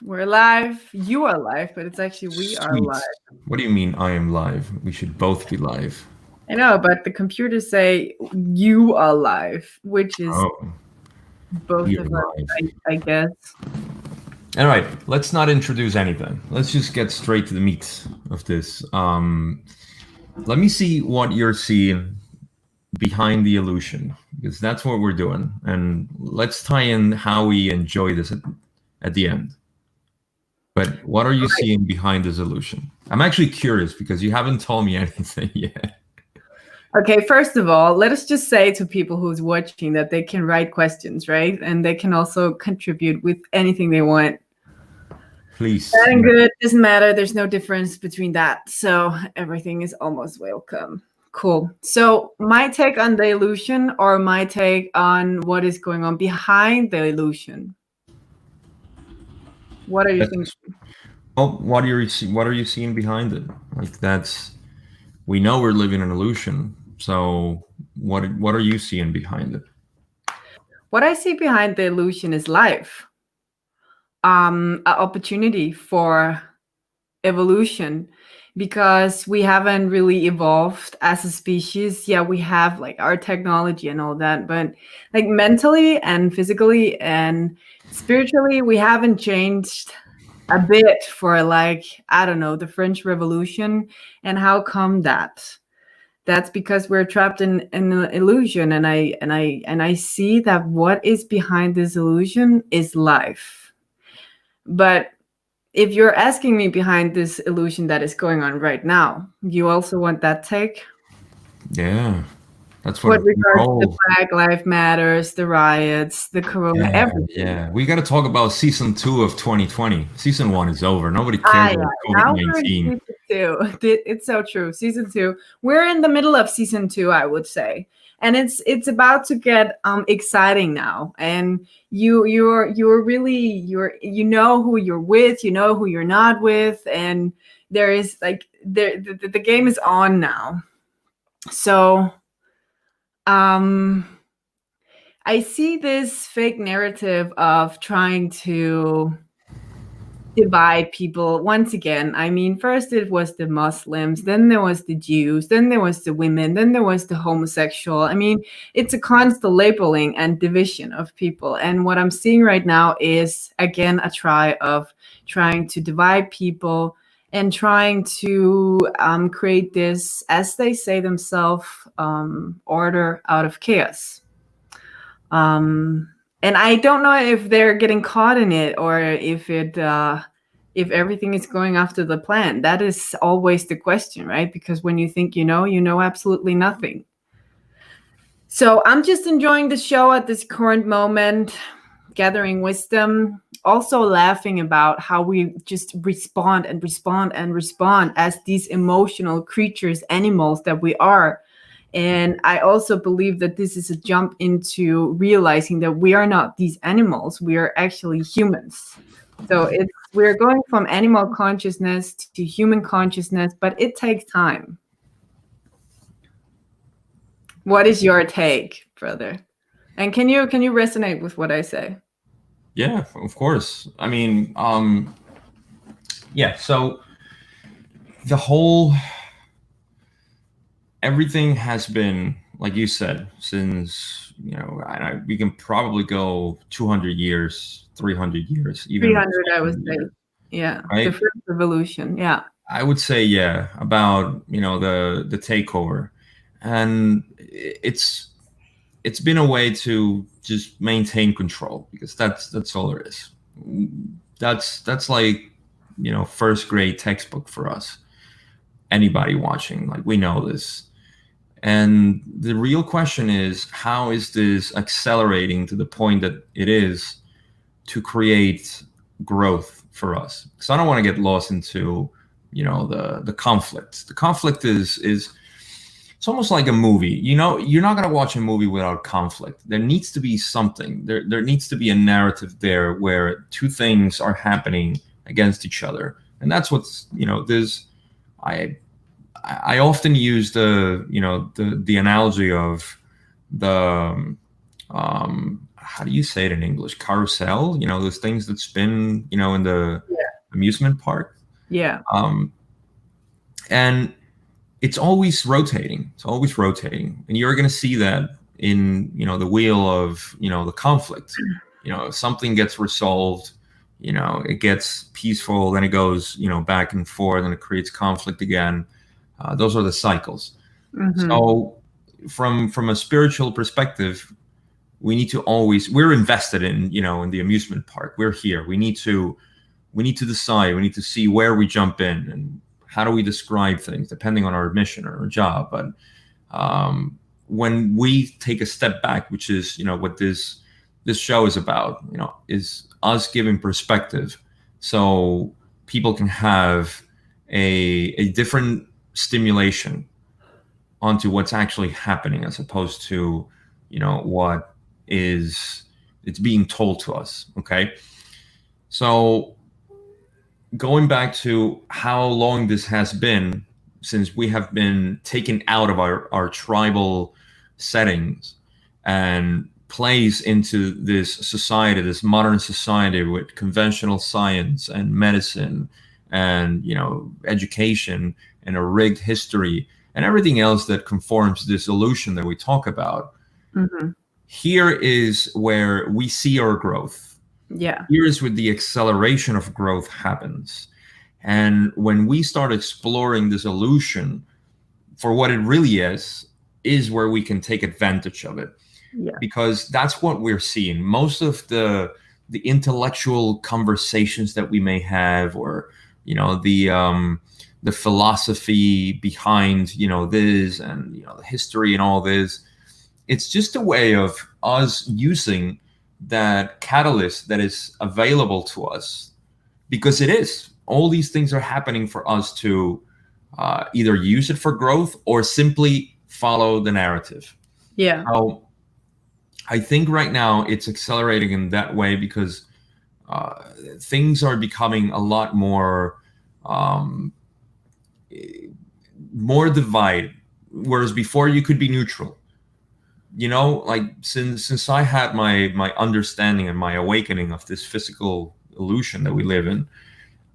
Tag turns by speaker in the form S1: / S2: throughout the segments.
S1: We're live. You are live, but it's actually we are
S2: Sweet.
S1: live.
S2: What do you mean I am live? We should both be live.
S1: I know, but the computers say you are live, which is
S2: Oh,
S1: both
S2: you're
S1: of us,
S2: live.
S1: I guess.
S2: All right, let's not introduce anything. Let's just get straight to the meat of this. Let me see what you're seeing behind the illusion, because that's what we're doing. And let's tie in how we enjoy this at the end. But what are you
S1: Right.
S2: seeing behind this illusion? I'm actually curious because you haven't told me anything yet.
S1: Okay, first of all, let us just say to people who's watching that they can write questions, right? And they can also contribute with anything they want.
S2: Please.
S1: Bad and good doesn't matter. There's no difference between that. So everything is almost welcome. Cool. So my take on the illusion, or my take on what is going on behind the illusion. What are you thinking?
S2: Well, what are you seeing behind it? Like we know we're living an illusion. So what are you seeing behind it?
S1: What I see behind the illusion is life. An opportunity for evolution, because we haven't really evolved as a species. Yeah, we have like our technology and all that, but like mentally and physically and spiritually, we haven't changed a bit for, like, I don't know, the French Revolution. And how come that? That's because we're trapped in an illusion, and I see that what is behind this illusion is life. But if you're asking me behind this illusion that is going on right now, you also want that take?
S2: Yeah, that's what
S1: With
S2: we're
S1: regards to the
S2: all.
S1: Black Lives Matters, the riots, the corona,
S2: Yeah,
S1: everything.
S2: yeah. We got to talk about season 2 of 2020. Season 1 is over. Nobody
S1: Ah,
S2: cares
S1: yeah.
S2: about COVID
S1: Now we're in
S2: 19.
S1: season two. It's so true. Season two. We're in the middle of season two, I would say, and it's about to get exciting now. And you're really you know who you're with, you know who you're not with, and there is like the game is on now. So um, I see this fake narrative of trying to divide people once again. I mean, first it was the Muslims, then there was the Jews, then there was the women, then there was the homosexual. I mean, it's a constant labeling and division of people. And what I'm seeing right now is again a trying to divide people and trying to create this, as they say themselves, order out of chaos. Um, and I don't know if they're getting caught in it, or if everything is going after the plan. That is always the question, right? Because when you know absolutely nothing. So I'm just enjoying the show at this current moment, gathering wisdom, also laughing about how we just respond and respond and respond as these emotional creatures, animals that we are. And I also believe that this is a jump into realizing that we are not these animals, we are actually humans. So we're going from animal consciousness to human consciousness, but it takes time. What is your take, brother? And can you resonate with what I say?
S2: Yeah, of course. I mean, yeah, so the whole everything has been like you said since we can probably go 200 years, 300 years, even
S1: 300, I would
S2: 500
S1: say.
S2: years,
S1: Yeah, the
S2: right?
S1: first revolution. Yeah.
S2: I would say, yeah, about the takeover, and it's been a way to just maintain control, because that's all there is. That's like first grade textbook for us. Anybody watching, like, we know this. And the real question is, how is this accelerating to the point that it is to create growth for us? Because I don't want to get lost into, the conflict. The conflict is it's almost like a movie. You're not going to watch a movie without conflict. There needs to be something. There needs to be a narrative there where two things are happening against each other, and that's what's there's. I often use the analogy of the how do you say it in English? Carousel, those things that spin, in the amusement park.
S1: Yeah.
S2: Um, and it's always rotating. It's always rotating. And you're going to see that in, the wheel of, the conflict. If something gets resolved, it gets peaceful, then it goes, back and forth, and it creates conflict again. Those are the cycles.
S1: Mm-hmm.
S2: So from a spiritual perspective, we need to always, we're invested in, in the amusement park. We're here. We need to decide, we need to see where we jump in and how do we describe things depending on our mission or our job. But when we take a step back, which is, what this show is about, is us giving perspective so people can have a different stimulation onto what's actually happening, as opposed to, what is it's being told to us. Okay. So going back to how long this has been since we have been taken out of our tribal settings and plays into this society, this modern society with conventional science and medicine and, education and a rigged history and everything else that conforms this illusion that we talk about.
S1: Mm-hmm.
S2: Here is where we see our growth.
S1: Yeah.
S2: Here's where the acceleration of growth happens. And when we start exploring this illusion for what it really is where we can take advantage of it.
S1: Yeah.
S2: Because that's what we're seeing. Most of the intellectual conversations that we may have, or, the philosophy behind, this and, the history and all this, it's just a way of us using that catalyst that is available to us, because it is. All these things are happening for us to either use it for growth or simply follow the narrative.
S1: Yeah.
S2: Now, I think right now it's accelerating in that way because things are becoming a lot more divided, whereas before you could be neutral. Like since I had my understanding and my awakening of this physical illusion that we live in,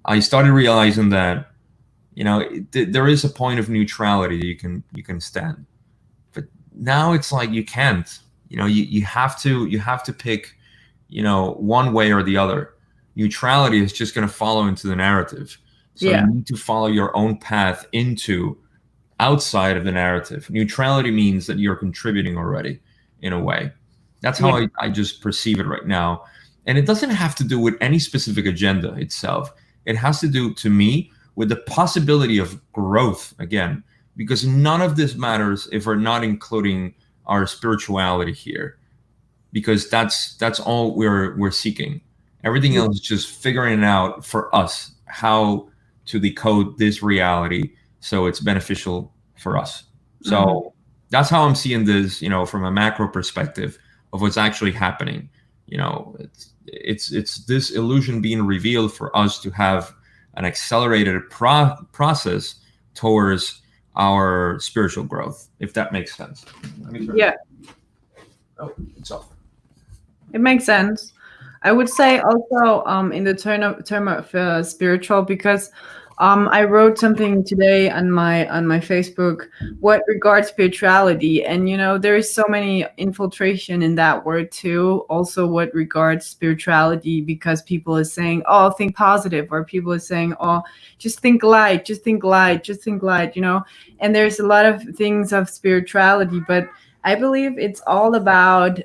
S2: I started realizing that, there is a point of neutrality you can stand. But now it's like you can't. You have to pick, one way or the other. Neutrality is just going to follow into the narrative. So
S1: Yeah.
S2: you need to follow your own path into outside of the narrative. Neutrality means that you're contributing already in a way. That's how I just perceive it right now. And it doesn't have to do with any specific agenda itself. It has to do, to me, with the possibility of growth again, because none of this matters if we're not including our spirituality here, because that's all we're seeking. Everything else is just figuring it out for us, how to decode this reality so it's beneficial for us. So that's how I'm seeing this, from a macro perspective of what's actually happening. It's this illusion being revealed for us to have an accelerated process towards our spiritual growth, if that makes sense.
S1: Yeah.
S2: Oh, it's off.
S1: It makes sense. I would say also in the term of spiritual, because I wrote something today on my Facebook what regards spirituality, and there is so many infiltration in that word too. Also, what regards spirituality, because people are saying, "Oh, think positive," or people are saying, "Oh, just think light, just think light, just think light," And there's a lot of things of spirituality, but I believe it's all about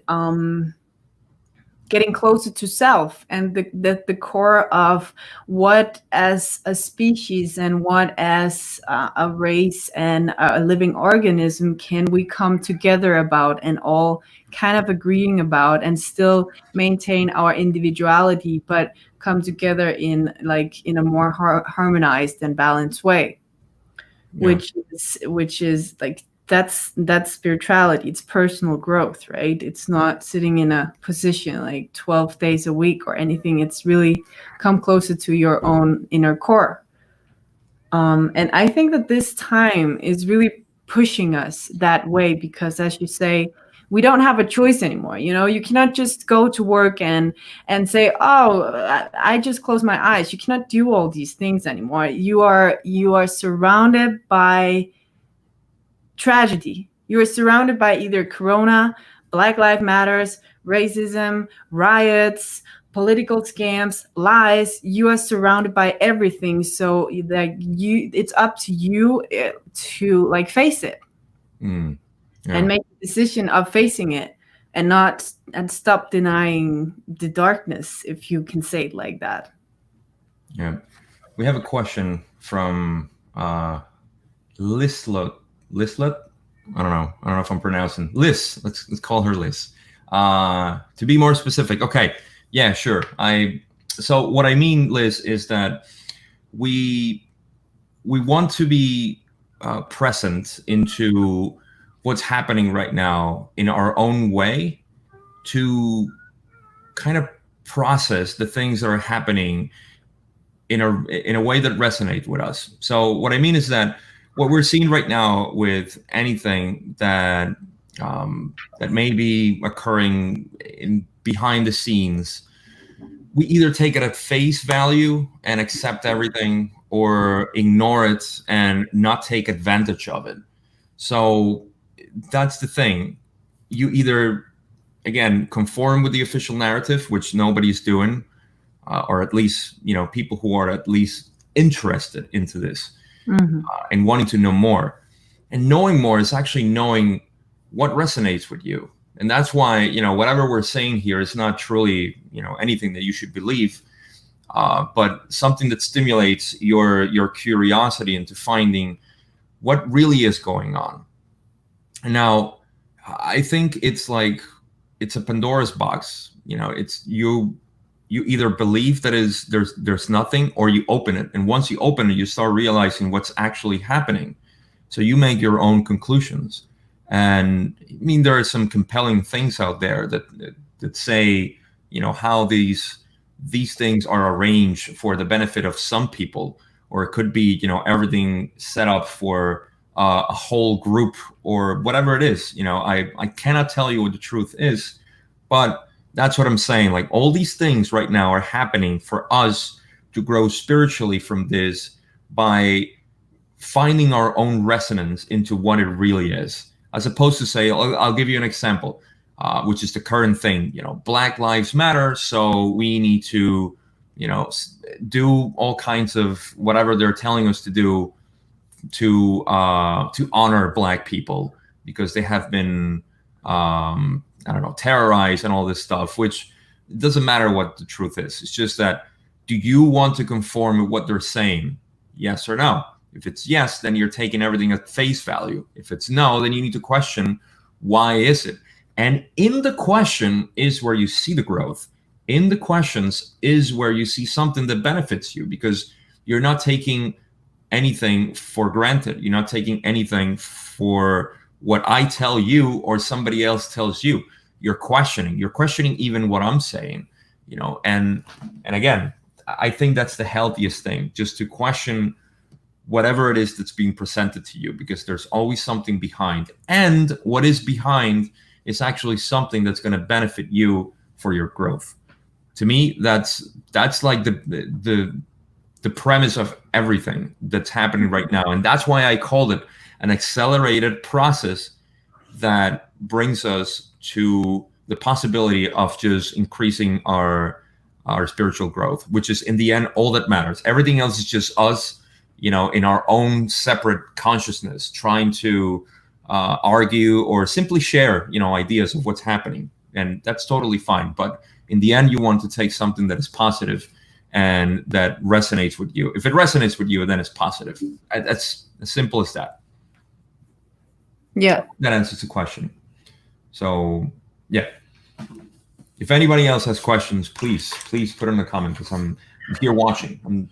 S1: getting closer to self, and the core of what as a species and what as a race and a living organism can we come together about and all kind of agreeing about, and still maintain our individuality but come together in a more harmonized and balanced way.
S2: Yeah.
S1: which is like that's spirituality. It's personal growth, right? It's not sitting in a position like 12 days a week or anything. It's really come closer to your own inner core. And I think that this time is really pushing us that way, because as you say, We don't have a choice anymore. You cannot just go to work and say, oh, I just close my eyes. You cannot do all these things anymore. You are surrounded by tragedy. You are surrounded by either Corona, Black Lives Matters, racism, riots, political scams, lies. You are surrounded by everything. So that it's up to you to like face it
S2: Yeah.
S1: and make the decision of facing it, and stop denying the darkness, if you can say it like that.
S2: Yeah. We have a question from Lislet. Lislet? I don't know if I'm pronouncing Liz. Let's call her Liz. To be more specific, okay. Yeah, sure. So what I mean, Liz, is that we want to be present into what's happening right now in our own way, to kind of process the things that are happening in a way that resonate with us. So what I mean is that what we're seeing right now with anything that may be occurring behind the scenes, we either take it at face value and accept everything, or ignore it and not take advantage of it. So that's the thing. You either, again, conform with the official narrative, which nobody's doing, or at least, people who are at least interested into this, and wanting to know more. And knowing more is actually knowing what resonates with you. And that's why, whatever we're saying here is not truly, anything that you should believe, but something that stimulates your curiosity into finding what really is going on. And now, I think it's a Pandora's box. It's you either believe that there's nothing, or you open it. And once you open it, you start realizing what's actually happening. So you make your own conclusions. And I mean, there are some compelling things out there that say, how these things are arranged for the benefit of some people, or it could be, everything set up for a whole group, or whatever it is. I cannot tell you what the truth is, but that's what I'm saying. Like, all these things right now are happening for us to grow spiritually from this, by finding our own resonance into what it really is, as opposed to say, I'll give you an example, which is the current thing. Black Lives Matter, so we need to, do all kinds of whatever they're telling us to do to honor Black people, because they have been, terrorized and all this stuff. Which doesn't matter what the truth is. It's just that, do you want to conform with what they're saying? Yes or no? If it's yes, then you're taking everything at face value. If it's no, then you need to question, why is it? And in the question is where you see the growth. In the questions is where you see something that benefits you, because you're not taking anything for granted. You're not taking anything for what I tell you or somebody else tells you. You're questioning even what I'm saying, and again, I think that's the healthiest thing, just to question whatever it is that's being presented to you, because there's always something behind. And what is behind is actually something that's going to benefit you for your growth. To me, that's like the premise of everything that's happening right now. And that's why I called it an accelerated process that brings us to the possibility of just increasing our spiritual growth, which is, in the end, all that matters. Everything else is just us, in our own separate consciousness, trying to argue or simply share, ideas of what's happening. And that's totally fine. But in the end, you want to take something that is positive and that resonates with you. If it resonates with you, then it's positive. That's as simple as that.
S1: Yeah.
S2: That answers the question. So, yeah. If anybody else has questions, please put in the comment, because I'm here watching.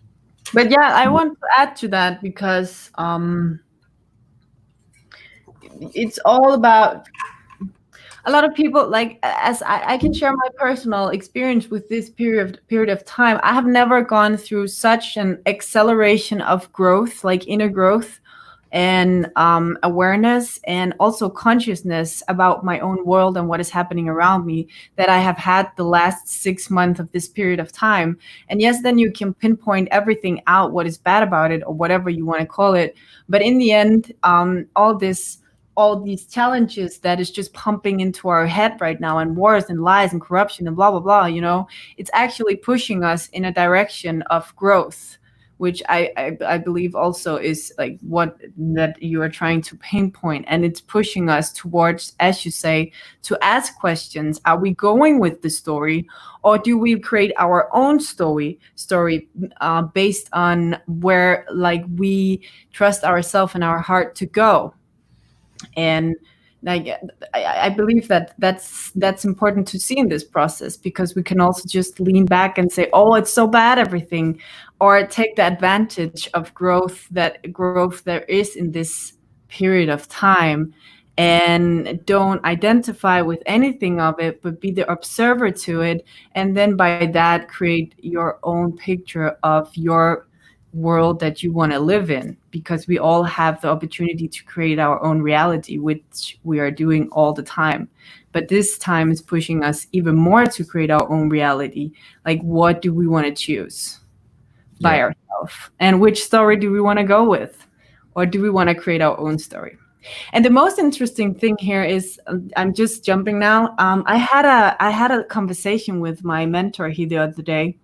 S1: But yeah, I want to add to that, because it's all about, a lot of people, like, as I can share my personal experience with this period of time. I have never gone through such an acceleration of growth, like inner growth, and awareness and also consciousness about my own world and what is happening around me that I have had the last 6 months of this period of time. And yes, then you can pinpoint everything out, what is bad about it or whatever you want to call it. But in the end, all these challenges that is just pumping into our head right now, and wars and lies and corruption and blah blah blah, it's actually pushing us in a direction of growth, which I believe also is like what that you are trying to pinpoint. And it's pushing us towards, as you say, to ask questions. Are we going with the story, or do we create our own story based on where like we trust ourselves and our heart to go? And like I believe that that's important to see in this process, because we can also just lean back and say, oh, it's so bad everything, or take the advantage of growth there is in this period of time, and don't identify with anything of it, but be the observer to it, and then by that create your own picture of your world that you want to live in, because we all have the opportunity to create our own reality, which we are doing all the time. But this time is pushing us even more to create our own reality. Like, what do we want to choose by ourselves, and which story do we want to go with, or do we want to create our own story? And the most interesting thing here is, I'm just jumping now. I had a conversation with my mentor here the other day,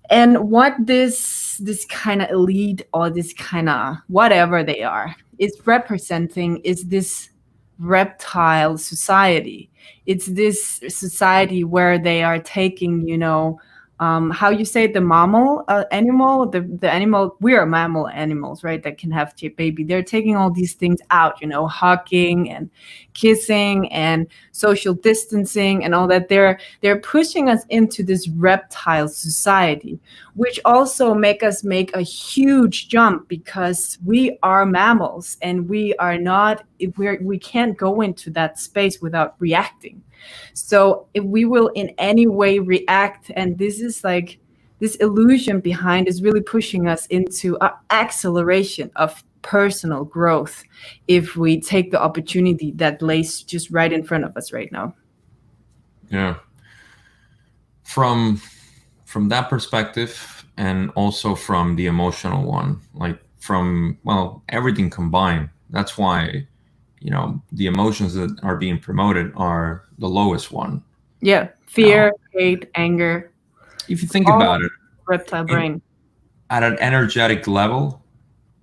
S1: and what this kind of elite, or this kind of whatever they are, is representing is this reptile society. It's this society where they are taking, how you say, the mammal animal, the animal, we are mammal animals, right, that can have baby. They're taking all these things out, hugging and kissing and social distancing and all that. They're pushing us into this reptile society, which also make us make a huge jump, because we are mammals and we are not, we can't go into that space without reacting. So if we will in any way react, and this is like this illusion behind is really pushing us into an acceleration of personal growth, if we take the opportunity that lays just right in front of us right now.
S2: Yeah. From that perspective, and also from the emotional one, like from, well, everything combined, that's why the emotions that are being promoted are the lowest one.
S1: Yeah, fear, hate, anger,
S2: If you think
S1: all
S2: about it,
S1: reptile brain.
S2: at an energetic level,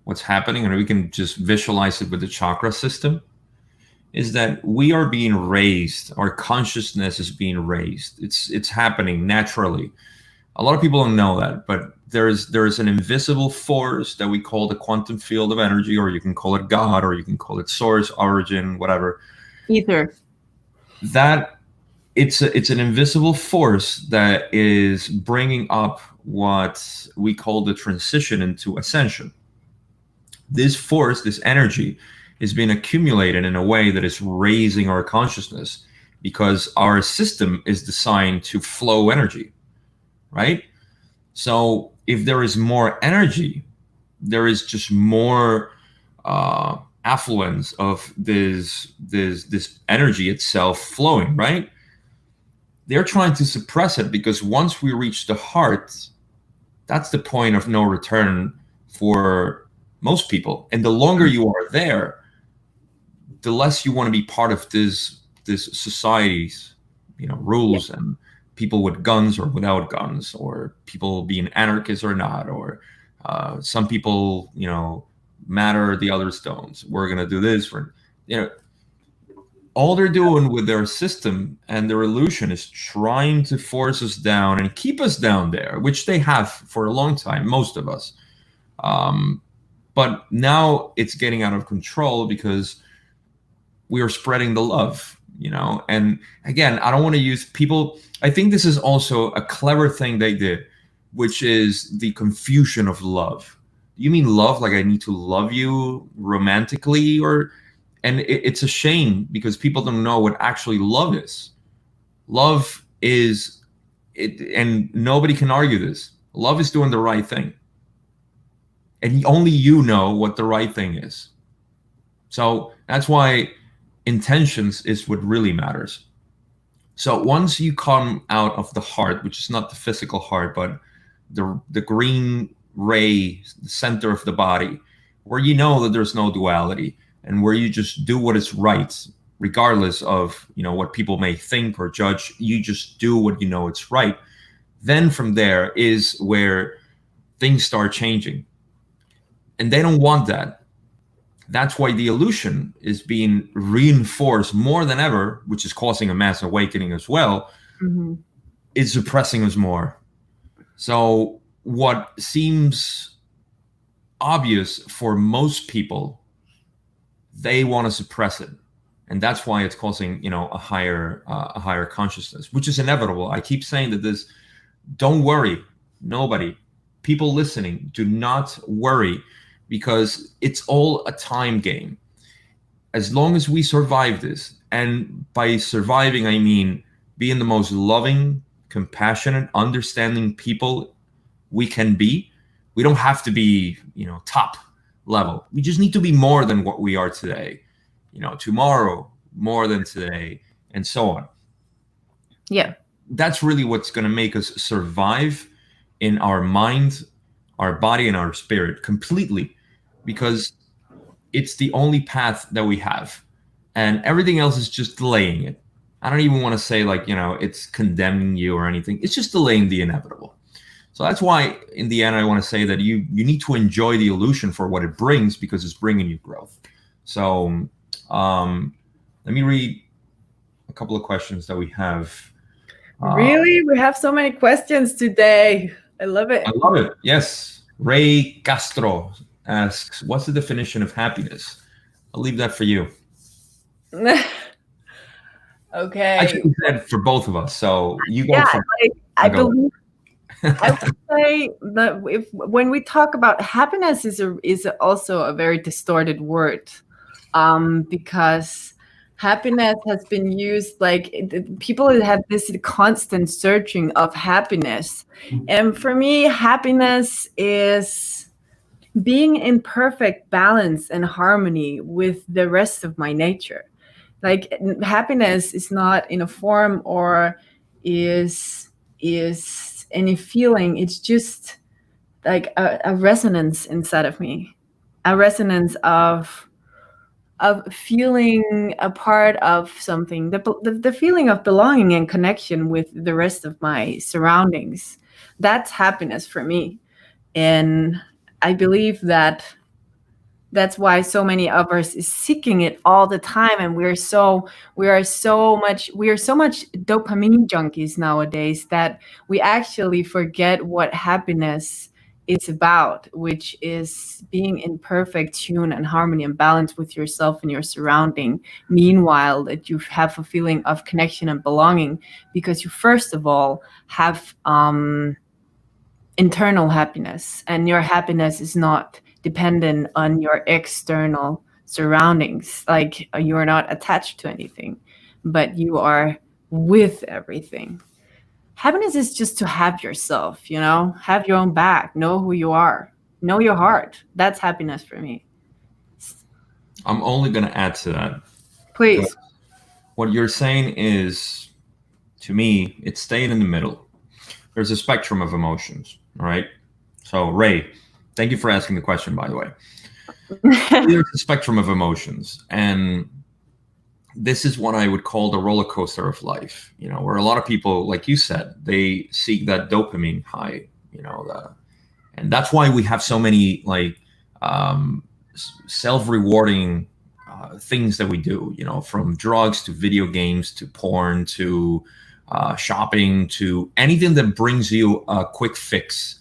S2: what's happening, and we can just visualize it with the chakra system, is that we are being raised. Our consciousness is being raised. It's happening naturally. A lot of people don't know that, but there is an invisible force that we call the quantum field of energy, or you can call it God, or you can call it source, origin, whatever.
S1: Ether.
S2: That it's an invisible force that is bringing up what we call the transition into ascension. This force, this energy, is being accumulated in a way that is raising our consciousness, because our system is designed to flow energy, right? So if there is more energy, there is just more affluence of this energy itself flowing, right? They're trying to suppress it, because once we reach the heart, that's the point of no return for most people. And the longer you are there, the less you want to be part of this society's rules, and people with guns or without guns, or people being anarchists or not, or some people matter, the others don't. We're gonna do this. All they're doing with their system and their illusion is trying to force us down and keep us down there, which they have for a long time, most of us. But now it's getting out of control, because we are spreading the love, and again, I don't want to use people. I think this is also a clever thing they did, which is the confusion of love. You mean love like I need to love you romantically, and it's a shame, because people don't know what actually love is. Love is it, and nobody can argue this. Love is doing the right thing. and only you know what the right thing is. So that's why intentions is what really matters. So once you come out of the heart, which is not the physical heart, but the green ray, the center of the body, where you know that there's no duality, and where you just do what is right, regardless of what people may think or judge. You just do what you know it's right. Then from there is where things start changing, and they don't want that. That's why the illusion is being reinforced more than ever, which is causing a mass awakening as well.
S1: Mm-hmm.
S2: It's suppressing us more. So what seems obvious for most people, they want to suppress it, and that's why it's causing a higher consciousness, which is inevitable. I keep saying that this. Don't worry, nobody, people listening, do not worry, because it's all a time game. As long as we survive this, and by surviving I mean being the most loving, compassionate, understanding people we can be. We don't have to be top level. We just need to be more than what we are today, tomorrow more than today, and so on.
S1: Yeah,
S2: that's really what's going to make us survive in our mind, our body, and our spirit completely, because it's the only path that we have, and everything else is just delaying it. I don't even want to say it's condemning you or anything. It's just delaying the inevitable. So that's why in the end I want to say that you need to enjoy the illusion for what it brings, because it's bringing you growth. So let me read a couple of questions that we have.
S1: Really? We have so many questions today. I love it.
S2: I love it. Yes. Ray Castro asks, what's the definition of happiness? I'll leave that for you.
S1: Okay.
S2: Actually, said for both of us. So you go first.
S1: I believe I would say that when we talk about happiness is also a very distorted word, because happiness has been used people have this constant searching of happiness. And for me, happiness is being in perfect balance and harmony with the rest of my nature. Like, happiness is not in a form or is any feeling. It's just like a resonance inside of me, a resonance of feeling a part of something, the feeling of belonging and connection with the rest of my surroundings. That's happiness for me. And I believe that that's why so many of us is seeking it all the time, and we are so much dopamine junkies nowadays that we actually forget what happiness is about, which is being in perfect tune and harmony and balance with yourself and your surrounding. Meanwhile, that you have a feeling of connection and belonging, because you first of all have internal happiness, and your happiness is not dependent on your external surroundings. Like, you're not attached to anything, but you are with everything. Happiness is just to have yourself, have your own back, know who you are, know your heart. That's happiness for me.
S2: I'm only going to add to that.
S1: Please.
S2: What you're saying is, to me, it's staying in the middle. There's a spectrum of emotions, all right? So, Ray, thank you for asking the question, by the way. There's a spectrum of emotions, and this is what I would call the roller coaster of life, where a lot of people, like you said, they seek that dopamine high, and that's why we have so many self-rewarding things that we do, from drugs to video games to porn to shopping to anything that brings you a quick fix.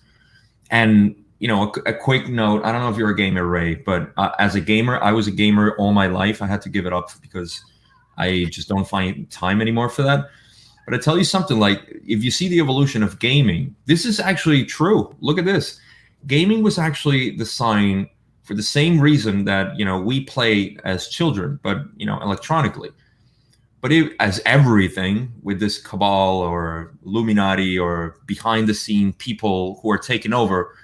S2: And a quick note, I don't know if you're a gamer, Ray, but as a gamer, I was a gamer all my life. I had to give it up because I just don't find time anymore for that. But I tell you something, if you see the evolution of gaming, this is actually true. Look at this. Gaming was actually designed for the same reason that, we play as children, but, electronically. But as everything with this cabal or Illuminati or behind the scene people who are taking over,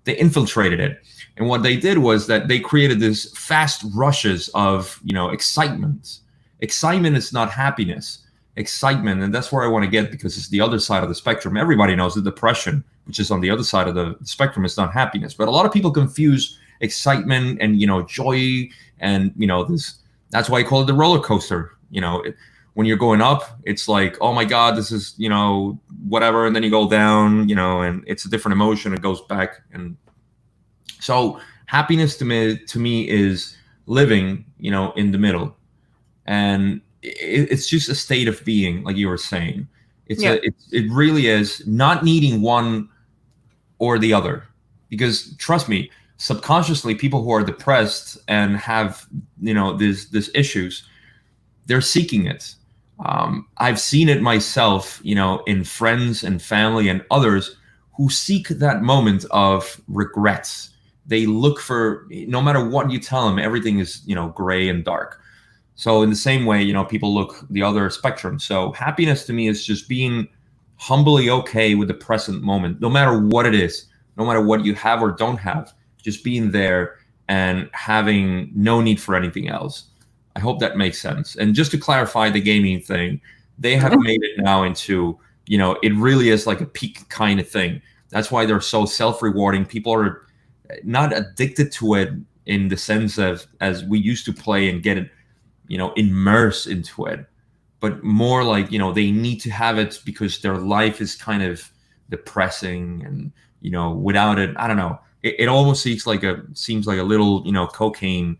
S2: they infiltrated it. And what they did was that they created this fast rushes of, excitement. Excitement is not happiness. Excitement, and that's where I want to get, because it's the other side of the spectrum. Everybody knows that depression, which is on the other side of the spectrum, is not happiness. But a lot of people confuse excitement and joy, and this. That's why I call it the roller coaster. When you're going up, it's like, oh my God, this is whatever, and then you go down, and it's a different emotion. It goes back, and so happiness to me is living, in the middle, and it's just a state of being, like you were saying. It really is not needing one or the other, because trust me, subconsciously, people who are depressed and have these issues, they're seeking it. I've seen it myself, in friends and family and others who seek that moment of regrets. They look for, no matter what you tell them, everything is gray and dark. So in the same way, people look the other spectrum. So happiness to me is just being humbly okay with the present moment, no matter what it is, no matter what you have or don't have, just being there and having no need for anything else. I hope that makes sense. And just to clarify the gaming thing, they have made it now into, it really is like a peak kind of thing. That's why they're so self-rewarding. People are not addicted to it in the sense of as we used to play and get it, immerse into it, but more like, they need to have it because their life is kind of depressing, and, without it, I don't know. It almost seems like a little, cocaine,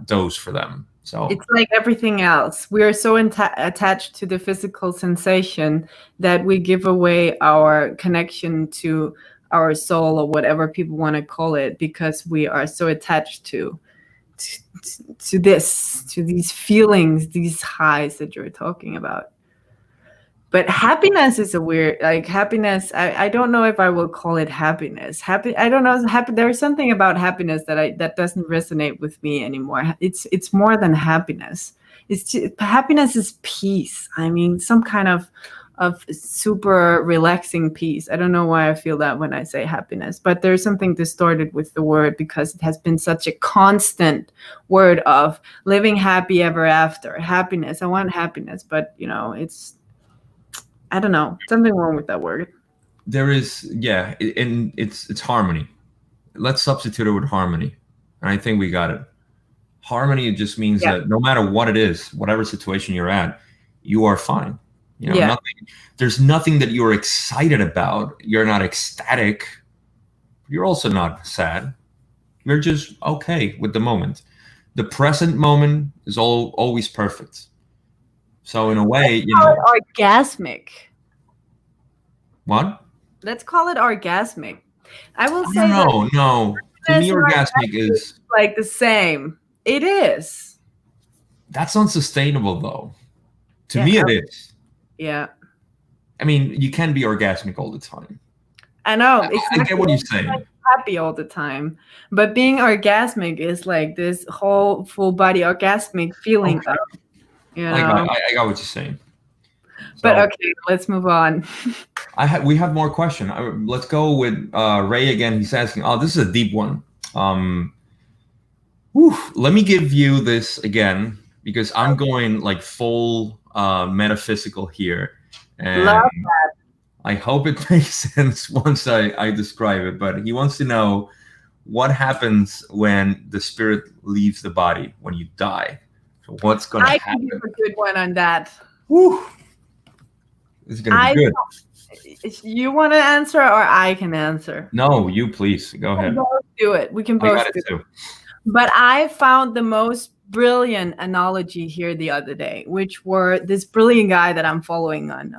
S2: dose for them. So
S1: it's like everything else. We are so attached to the physical sensation that we give away our connection to our soul, or whatever people want to call it, because we are so attached to these feelings, these highs that you're talking about. But happiness is a weird, like happiness. I don't know if I will call it happiness. I don't know. There's something about happiness that doesn't resonate with me anymore. It's more than happiness. Happiness is peace. I mean, some kind of super relaxing peace. I don't know why I feel that when I say happiness, but there's something distorted with the word, because it has been such a constant word of living happy ever after. Happiness. I want happiness, but it's, I don't know, something wrong with that word.
S2: There is, and it's harmony. Let's substitute it with harmony, and I think we got it. Harmony just means that no matter what it is, whatever situation you're at, you are fine. There's nothing that you're excited about. You're not ecstatic. You're also not sad. You're just okay with the moment. The present moment is always perfect. So in a way,
S1: orgasmic.
S2: What?
S1: Let's call it orgasmic. I will say
S2: no. To me, orgasmic is
S1: like the same. It is.
S2: That's unsustainable, though. To me, it is.
S1: Yeah.
S2: I mean, you can be orgasmic all the time.
S1: I know.
S2: I get what you're saying.
S1: Happy all the time, but being orgasmic is like this whole full body orgasmic feeling.
S2: Okay. I got what you're saying.
S1: But okay, let's move on.
S2: We have more questions. Let's go with Ray again. He's asking, this is a deep one. Let me give you this again, because I'm going like full metaphysical here. And
S1: love that.
S2: I hope it makes sense once I describe it. But he wants to know what happens when the spirit leaves the body, when you die. So what's going to happen?
S1: I can give a good one on that.
S2: Woo! This is going to be good.
S1: You want to answer, or I can answer?
S2: No, you please. Go ahead.
S1: We can both do it. We can both do it. But I found the most brilliant analogy here the other day, which were this brilliant guy that I'm following on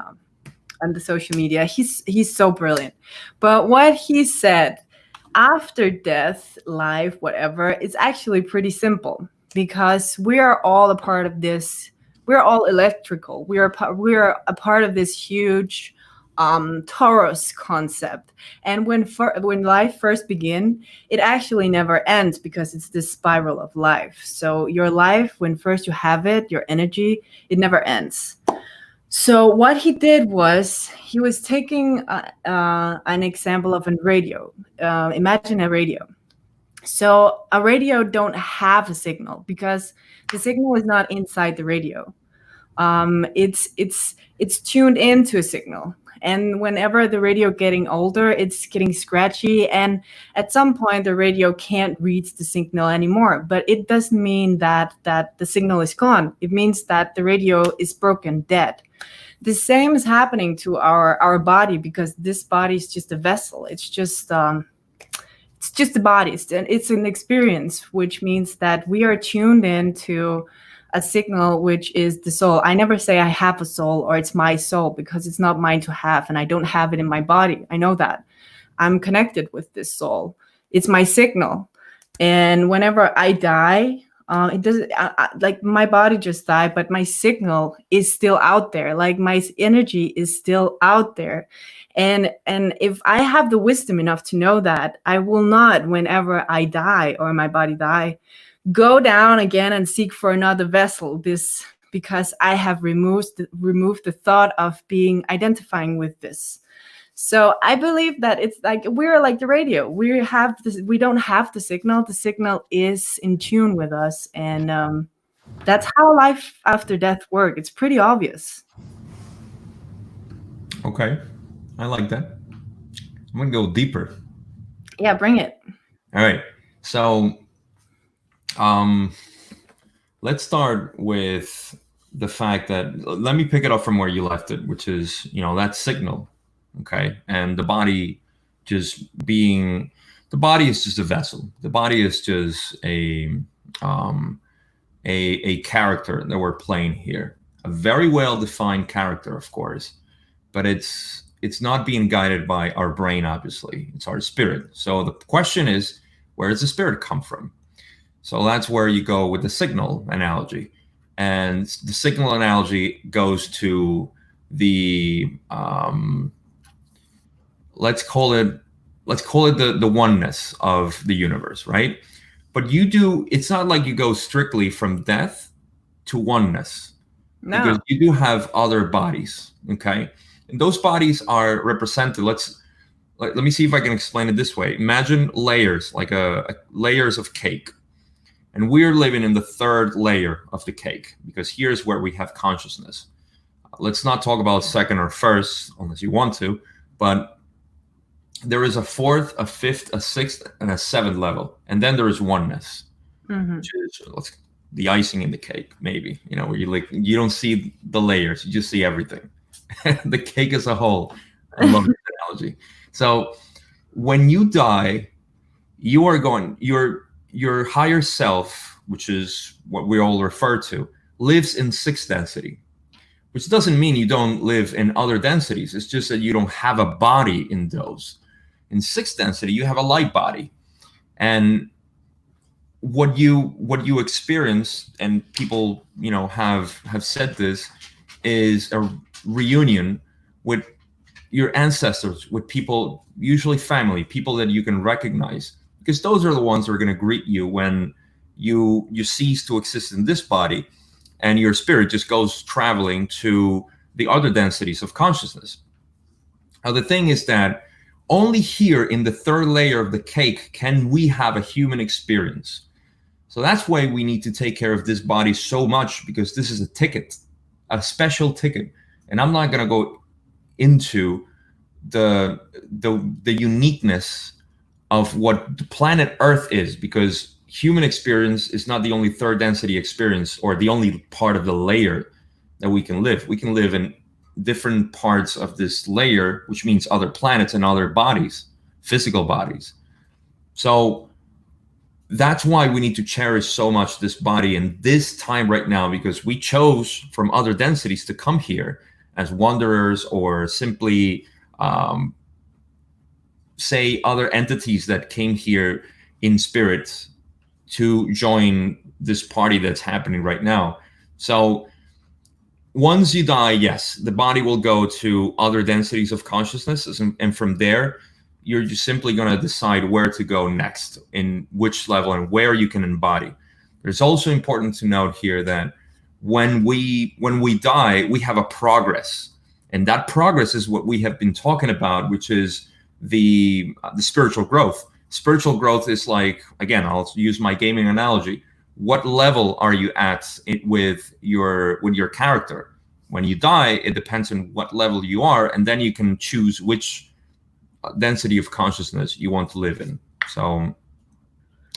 S1: the social media. He's so brilliant. But what he said, after death, life, whatever, it's actually pretty simple, because we are all a part of this. We're all electrical. We are a part of this huge torus concept. And when life first begins, it actually never ends, because it's this spiral of life. So your life, when first you have it, your energy, it never ends. So what he did was he was taking an example of a radio. Imagine a radio. So a radio don't have a signal because the signal is not inside the radio. It's tuned into a signal, and whenever the radio getting older, it's getting scratchy, and at some point the radio can't read the signal anymore. But it doesn't mean that the signal is gone. It means that the radio is broken, dead. The same is happening to our body, because this body is just a vessel. It's just a body. It's an experience, which means that we are tuned into a signal, which is the soul. I never say I have a soul or it's my soul, because it's not mine to have, and I don't have it in my body. I know that. I'm connected with this soul. It's my signal. And whenever I die, it doesn't like my body just died, but my signal is still out there. Like my energy is still out there. And if I have the wisdom enough to know that, I will not, whenever I die or my body die, go down again and seek for another vessel. This because I have removed the thought of being identifying with this. So I believe that it's like we're like the radio. We have this. We don't have the signal. The signal is in tune with us, and that's how life after death works. It's pretty obvious.
S2: Okay, I like that. I'm gonna go deeper.
S1: Yeah, bring it.
S2: All right. So, um, let's start with the fact that let me pick it up from where you left it, which is that signal. Okay, and the body the body is just a vessel. The body is just um, a character that we're playing here, a very well defined character, of course, but it's not being guided by our brain. Obviously, it's our spirit. So the question is, where does the spirit come from? So that's where you go with the signal analogy, and the signal analogy goes to the let's call it the oneness of the universe, right? But it's not like you go strictly from death to oneness,
S1: No.
S2: because you do have other bodies, okay? And those bodies are represented. Let me see if I can explain it this way. Imagine layers, like layers of cake. And we're living in the third layer of the cake, because here's where we have consciousness. Let's not talk about second or first, unless you want to, but there is a fourth, a fifth, a sixth, and a seventh level. And then there is oneness, which is the icing in the cake, maybe, where you don't see the layers, you just see everything. The cake as a whole. I love this analogy. So when you die, you are going, your higher self, which is what we all refer to, lives in sixth density, which doesn't mean you don't live in other densities. It's just that you don't have a body in those. In sixth density, you have a light body. And what you experience, and people, have said this, is a reunion with your ancestors, with people, usually family, people that you can recognize, because those are the ones that are going to greet you when you cease to exist in this body, and your spirit just goes traveling to the other densities of consciousness. Now, the thing is that only here in the third layer of the cake can we have a human experience. So that's why we need to take care of this body so much, because this is a ticket, a special ticket. And I'm not going to go into the uniqueness of what the planet Earth is, because human experience is not the only third density experience, or the only part of the layer that we can live. We can live in different parts of this layer, which means other planets and other bodies, physical bodies. So that's why we need to cherish so much this body in this time right now, because we chose from other densities to come here as wanderers, or simply say other entities that came here in spirit to join this party that's happening right now. So once you die, yes, the body will go to other densities of consciousness, and from there, you're just simply going to decide where to go next, in which level and where you can embody. It's also important to note here that when we die, we have a progress, and that progress is what we have been talking about, which is the spiritual growth. Spiritual growth is like, again, I'll use my gaming analogy. What level are you at with your character? When you die, it depends on what level you are, and then you can choose which density of consciousness you want to live in. So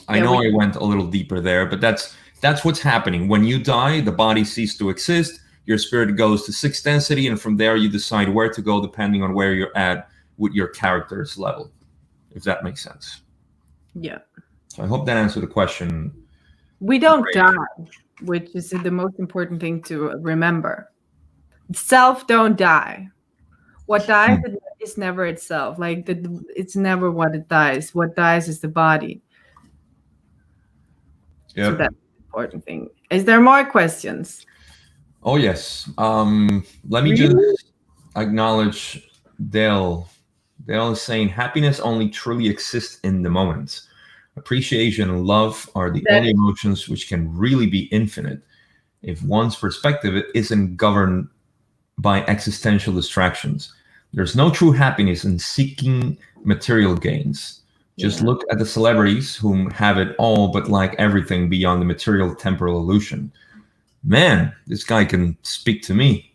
S2: I know I went a little deeper there, but that's what's happening. When you die, the body ceases to exist. Your spirit goes to sixth density, and from there you decide where to go depending on where you're at with your character's level, if that makes sense.
S1: Yeah.
S2: So I hope that answered the question.
S1: We don't die, which is the most important thing to remember. Self don't die. What dies is never itself. Like it's never what it dies. What dies is the body.
S2: Yep.
S1: So that's the important thing. Is there more questions?
S2: Oh yes. Let me just acknowledge Dale. Dale is saying happiness only truly exists in the moment. Appreciation and love are the only emotions which can really be infinite if one's perspective isn't governed by existential distractions. There's no true happiness in seeking material gains. Just look at the celebrities whom have it all but like everything beyond the material temporal illusion. Man, this guy can speak to me.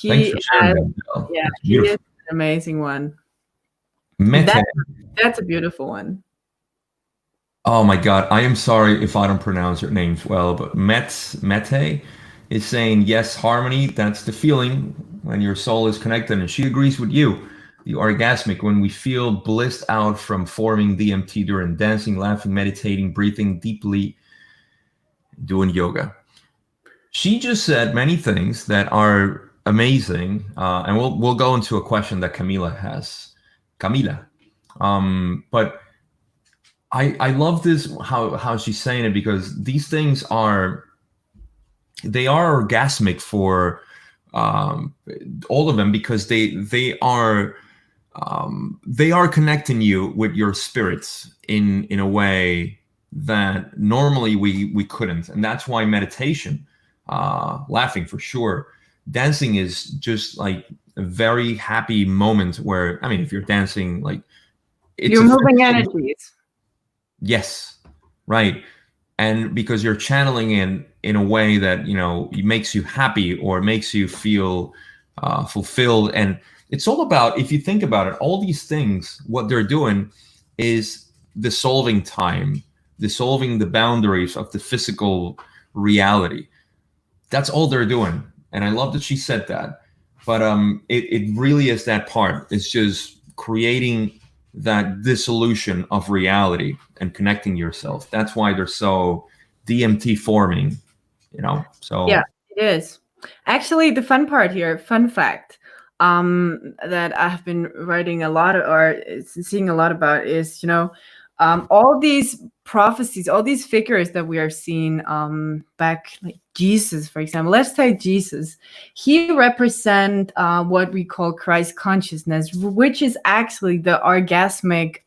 S2: Thanks for sharing that.
S1: Yeah, he is an amazing one. That's a beautiful one.
S2: Oh my God, I am sorry if I don't pronounce your names well, but Mete is saying, yes, harmony, that's the feeling when your soul is connected, and she agrees with you. The orgasmic, when we feel blissed out from forming DMT during dancing, laughing, meditating, breathing deeply, doing yoga. She just said many things that are amazing, and we'll go into a question that Camila has. But I love this how she's saying it, because these things are orgasmic for all of them, because they are connecting you with your spirits in a way that normally we couldn't, and that's why meditation, laughing for sure, dancing is just like a very happy moment where, I mean, if you're dancing, like
S1: you're moving energies.
S2: Yes, right. And because you're channeling in a way that, you know, it makes you happy or makes you feel fulfilled. And it's all about, if you think about it, all these things, what they're doing is dissolving time, dissolving the boundaries of the physical reality. That's all they're doing. And I love that she said that. But it really is that part. It's just creating that dissolution of reality and connecting yourself. That's why they're so DMT forming, you know. So
S1: yeah, it is. Actually, the fun part here, fun fact, that I have been writing a lot or seeing a lot about is, you know, all these prophecies, all these figures that we are seeing back, like Jesus, for example. Let's take Jesus. He represents what we call Christ consciousness, which is actually the orgasmic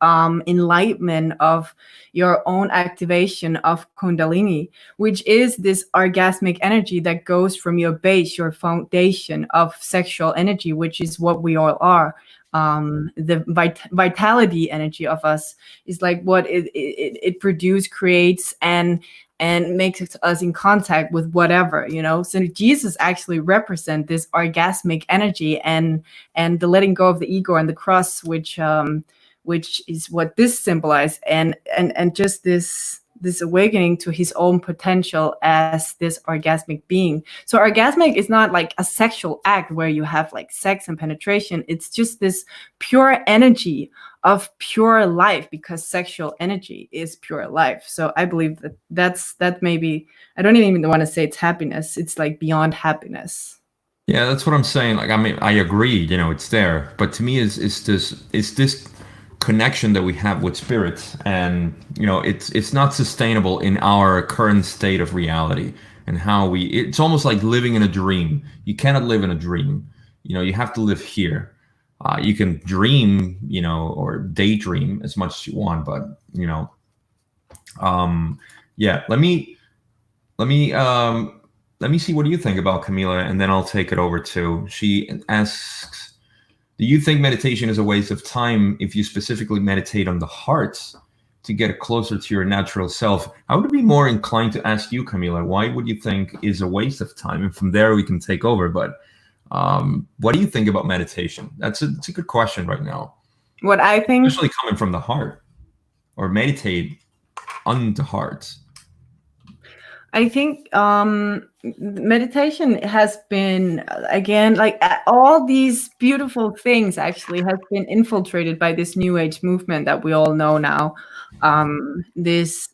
S1: enlightenment of your own activation of Kundalini, which is this orgasmic energy that goes from your base, your foundation of sexual energy, which is what we all are. The vitality energy of us is like what it produces, creates, and makes us in contact with whatever, you know. So Jesus actually represent this orgasmic energy and the letting go of the ego and the cross, which is what this symbolizes, and just this awakening to his own potential as this orgasmic being. So orgasmic is not like a sexual act where you have like sex and penetration. It's just this pure energy of pure life, because sexual energy is pure life. So I believe that maybe, I don't even want to say it's happiness. It's like beyond happiness.
S2: Yeah, that's what I'm saying. Like, I mean, I agree, you know, it's there. But to me, it's this connection that we have with spirits, and you know, it's not sustainable in our current state of reality, and how it's almost like living in a dream. You cannot live in a dream, you know. You have to live here. You can dream, you know, or daydream as much as you want, but you know, yeah. Let me let me see what you think about Camila, and then I'll take it over too. She asks, do you think meditation is a waste of time if you specifically meditate on the heart to get closer to your natural self? I would be more inclined to ask you, Camila, why would you think is a waste of time? And from there we can take over. But what do you think about meditation? It's a good question right now,
S1: What I think,
S2: especially coming from the heart, or meditate on the heart.
S1: I think meditation has been, again, like all these beautiful things actually has been infiltrated by this new age movement that we all know now. This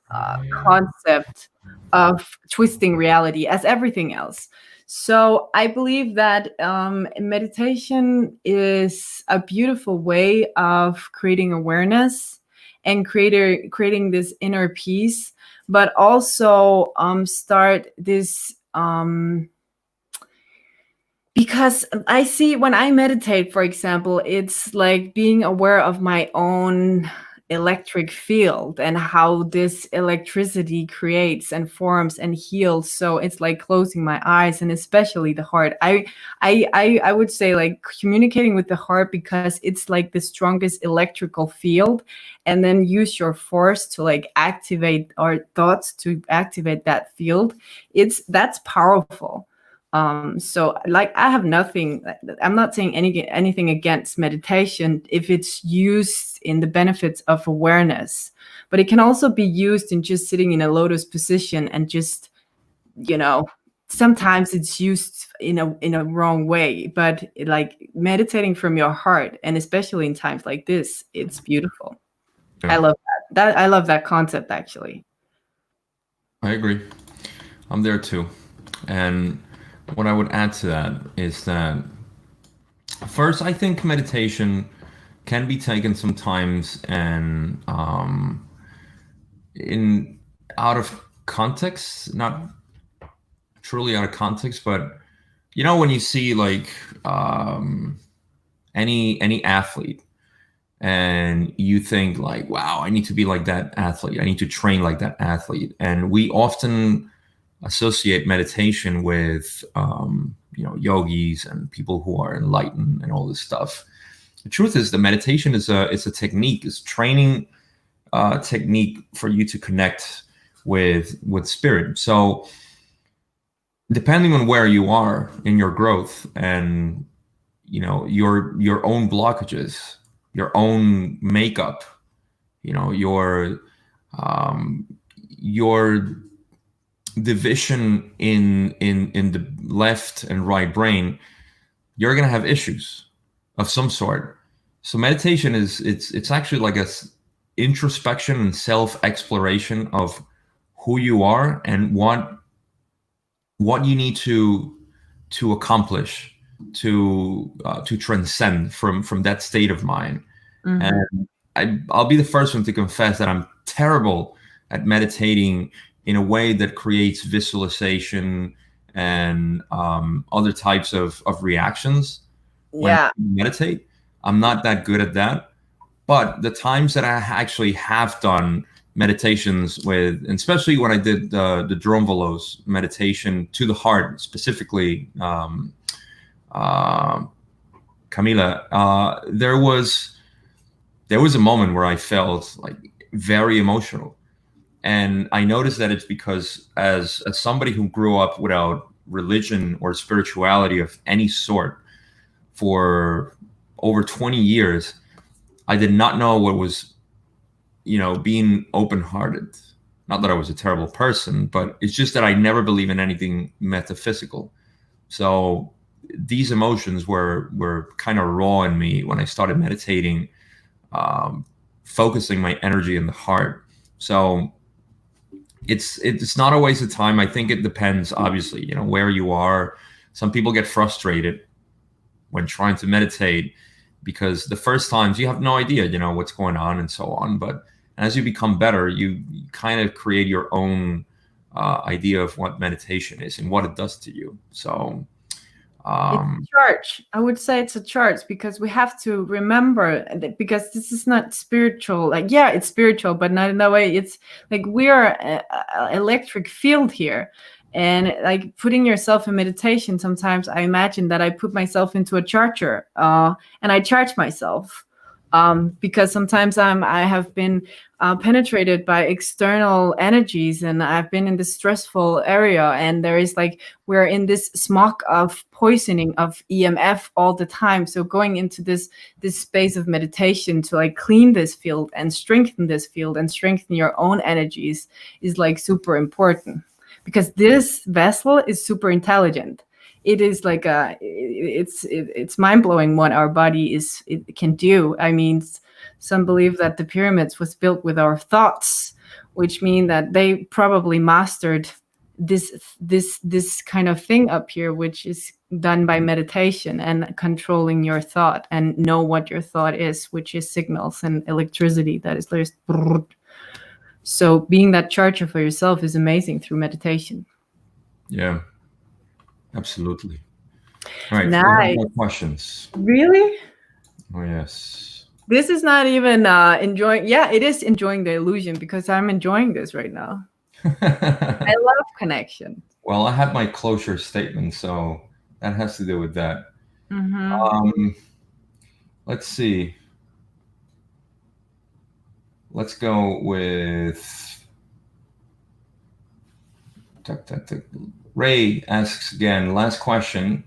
S1: concept of twisting reality as everything else. So I believe that meditation is a beautiful way of creating awareness and creating this inner peace, but also start this, because I see when I meditate, for example, it's like being aware of my own electric field and how this electricity creates and forms and heals. So it's like closing my eyes, and especially the heart. I would say like communicating with the heart, because it's like the strongest electrical field, and then use your force to like activate our thoughts to activate that field. That's powerful. So like I have nothing, I'm not saying anything against meditation if it's used in the benefits of awareness, but it can also be used in just sitting in a lotus position and just, you know, sometimes it's used in a wrong way, but like meditating from your heart, and especially in times like this, it's beautiful.
S2: Yeah.
S1: I love that. I love that concept actually.
S2: I agree. I'm there too. And what I would add to that is that first, I think meditation can be taken sometimes and in out of context, not truly out of context, but you know when you see like any athlete and you think like, wow, I need to be like that athlete. I need to train like that athlete. And we often associate meditation with yogis and people who are enlightened and all this stuff. The truth is, the meditation is a technique, is training technique for you to connect with spirit. So depending on where you are in your growth and your own blockages, your own makeup, your division in the left and right brain, you're going to have issues of some sort. So meditation it's actually like a introspection and self-exploration of who you are and what you need to accomplish to transcend from that state of mind.
S1: Mm-hmm.
S2: And I'll be the first one to confess that I'm terrible at meditating in a way that creates visualization and other types of reactions when I
S1: Yeah.
S2: meditate. I'm not that good at that. But the times that I actually have done meditations with, and especially when I did the Dromvolos meditation to the heart, specifically, Camila, there was a moment where I felt like very emotional. And I noticed that it's because as somebody who grew up without religion or spirituality of any sort for over 20 years, I did not know what was, being open-hearted. Not that I was a terrible person, but it's just that I never believed in anything metaphysical. So these emotions were kind of raw in me when I started meditating, focusing my energy in the heart. So it's not a waste of time. I think it depends, obviously, where you are. Some people get frustrated when trying to meditate because the first times you have no idea, what's going on and so on. But as you become better, you kind of create your own idea of what meditation is and what it does to you. So
S1: it's a charge. I would say it's a charge because we have to remember that, because this is not spiritual. Like, yeah, it's spiritual, but not in that way. It's like we are an electric field here. And like putting yourself in meditation, sometimes I imagine that I put myself into a charger, and I charge myself, because sometimes I have been penetrated by external energies, and I've been in this stressful area, and there is like we're in this smog of poisoning of EMF all the time. So going into this space of meditation to like clean this field and strengthen this field and strengthen your own energies is like super important, because this vessel is super intelligent. It is like it's mind-blowing what our body it can do. I mean, some believe that the pyramids was built with our thoughts, which mean that they probably mastered this kind of thing up here, which is done by meditation and controlling your thought and know what your thought is, which is signals and electricity that is just. So being that charger for yourself is amazing through meditation.
S2: Yeah, absolutely. All right,
S1: Nice.
S2: we have more questions.
S1: Really?
S2: Oh, yes.
S1: This is not even enjoying. Yeah, it is enjoying the illusion, because I'm enjoying this right now. I love connection.
S2: Well, I had my closure statement, so that has to do with that. Let's see. Let's go with Ray asks again, last question.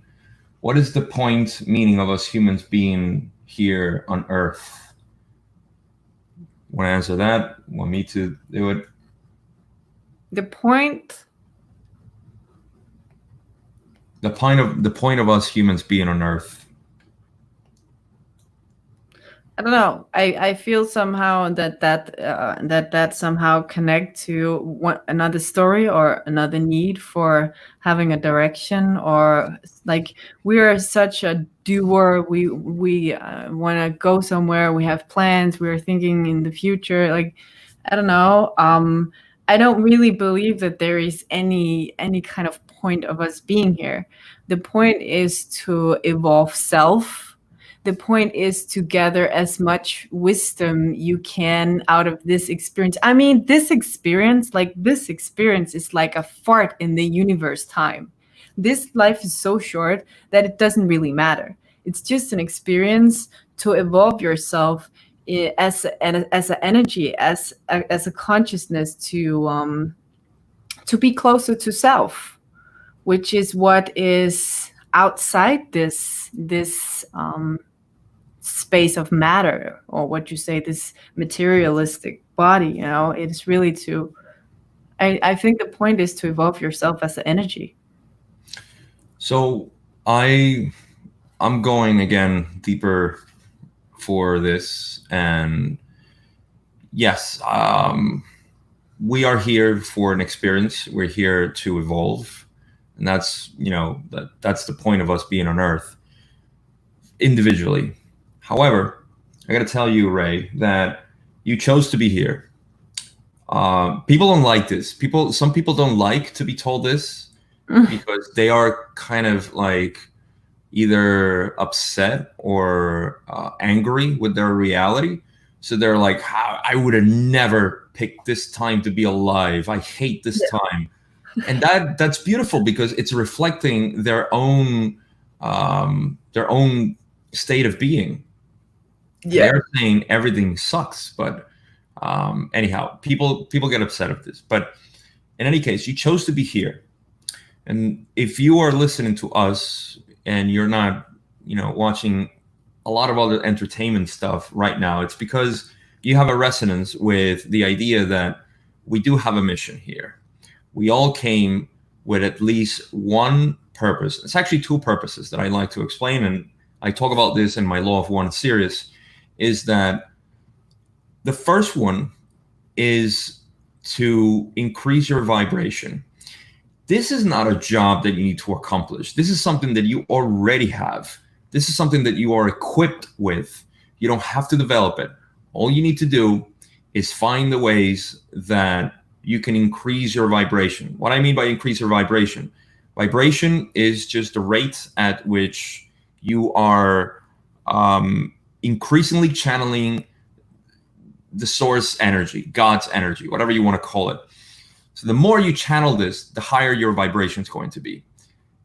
S2: What is the point, meaning of us humans being here on Earth? Want to answer that? Want me to do it?
S1: The point
S2: of us humans being on Earth.
S1: I don't know. I feel somehow that somehow connect to another story or another need for having a direction, or like we are such a doer. We want to go somewhere. We have plans. We are thinking in the future. Like, I don't know. I don't really believe that there is any kind of point of us being here. The point is to evolve self. The point is to gather as much wisdom you can out of this experience. I mean, this experience is like a fart in the universe time. This life is so short that it doesn't really matter. It's just an experience to evolve yourself as an energy, as a consciousness, to be closer to self, which is what is outside this space of matter, or what you say, this materialistic body. It's really I think the point is to evolve yourself as an energy.
S2: So I'm going again deeper for this, and yes, we are here for an experience. We're here to evolve, and that's that's the point of us being on Earth individually. However, I got to tell you, Ray, that you chose to be here. People don't like this. Some people don't like to be told this because they are kind of like either upset or angry with their reality. So they're like, I would have never picked this time to be alive. I hate this time. And that's beautiful, because it's reflecting their own state of being. Yeah. They're saying everything sucks, but anyhow, people get upset of this. But in any case, you chose to be here. And if you are listening to us and you're not, watching a lot of other entertainment stuff right now, it's because you have a resonance with the idea that we do have a mission here. We all came with at least one purpose. It's actually two purposes that I like to explain, and I talk about this in my Law of One series, is that the first one is to increase your vibration. This is not a job that you need to accomplish. This is something that you already have. This is something that you are equipped with. You don't have to develop it. All you need to do is find the ways that you can increase your vibration. What I mean by increase your vibration, vibration is just the rate at which you are increasingly channeling the source energy, God's energy, whatever you want to call it. So the more you channel this, the higher your vibration is going to be.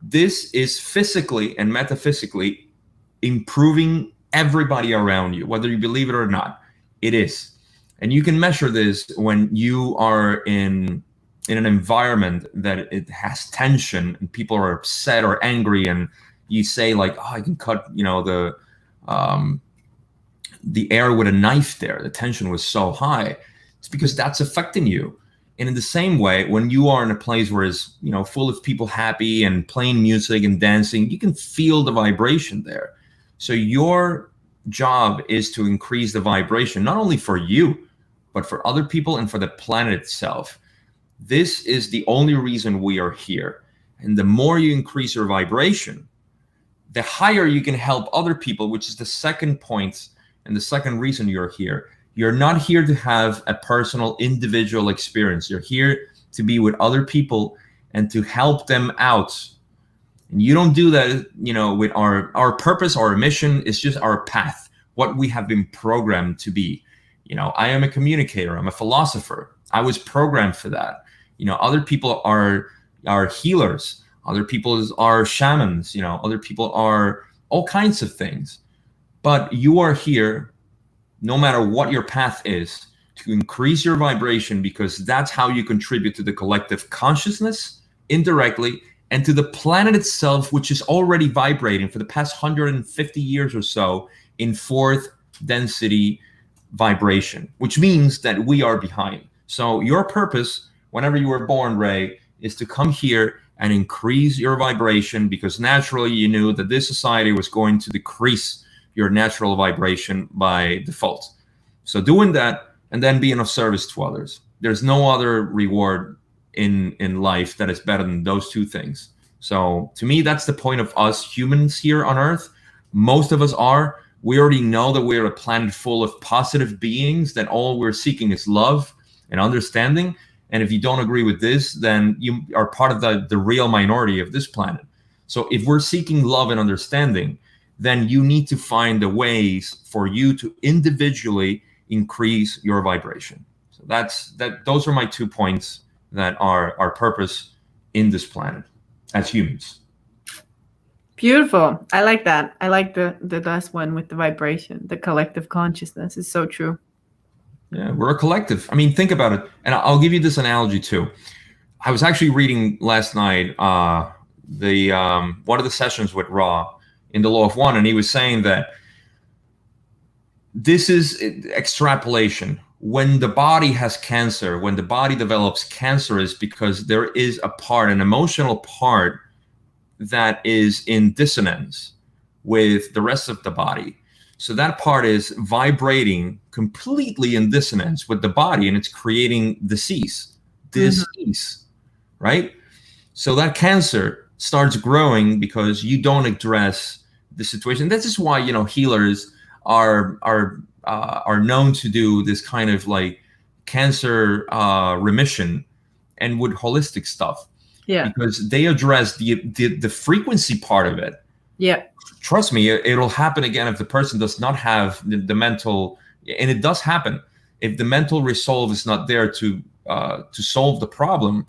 S2: This is physically and metaphysically improving everybody around you, whether you believe it or not. It is. And you can measure this when you are in an environment that it has tension and people are upset or angry, and you say like, oh, I can cut, the air with a knife there. The tension was so high. It's because that's affecting you. And in the same way, when you are in a place where it's, full of people happy and playing music and dancing, you can feel the vibration there. So your job is to increase the vibration, not only for you, but for other people and for the planet itself. This is the only reason we are here. And the more you increase your vibration, the higher you can help other people, which is the second point and the second reason you're here. You're not here to have a personal, individual experience. You're here to be with other people and to help them out. And you don't do that, with our purpose, our mission is just our path, what we have been programmed to be. I am a communicator. I'm a philosopher. I was programmed for that. Other people are healers. Other people are shamans. Other people are all kinds of things. But you are here, no matter what your path is, to increase your vibration, because that's how you contribute to the collective consciousness indirectly and to the planet itself, which is already vibrating for the past 150 years or so in fourth density vibration, which means that we are behind. So your purpose, whenever you were born, Ray, is to come here and increase your vibration, because naturally you knew that this society was going to decrease your natural vibration by default. So doing that and then being of service to others. There's no other reward in life that is better than those two things. So to me, that's the point of us humans here on Earth. Most of us are. We already know that we're a planet full of positive beings, that all we're seeking is love and understanding. And if you don't agree with this, then you are part of the real minority of this planet. So if we're seeking love and understanding, then you need to find the ways for you to individually increase your vibration. So those are my 2 points that are our purpose in this planet as humans.
S1: Beautiful. I like that. I like the last one with the vibration, the collective consciousness is so true.
S2: Yeah, we're a collective. I mean, think about it. And I'll give you this analogy too. I was actually reading last night one of the sessions with Ra in the Law of One, and he was saying that this is extrapolation. When the body has cancer, when the body develops cancer, is because there is a part, an emotional part, that is in dissonance with the rest of the body. So that part is vibrating completely in dissonance with the body, and it's creating disease, right? So that cancer starts growing because you don't address the situation. This is why, healers are known to do this kind of like cancer remission and with holistic stuff.
S1: Yeah.
S2: Because they address the frequency part of it.
S1: Yeah.
S2: Trust me, it'll happen again if the person does not have the mental, and it does happen. If the mental resolve is not there to solve the problem,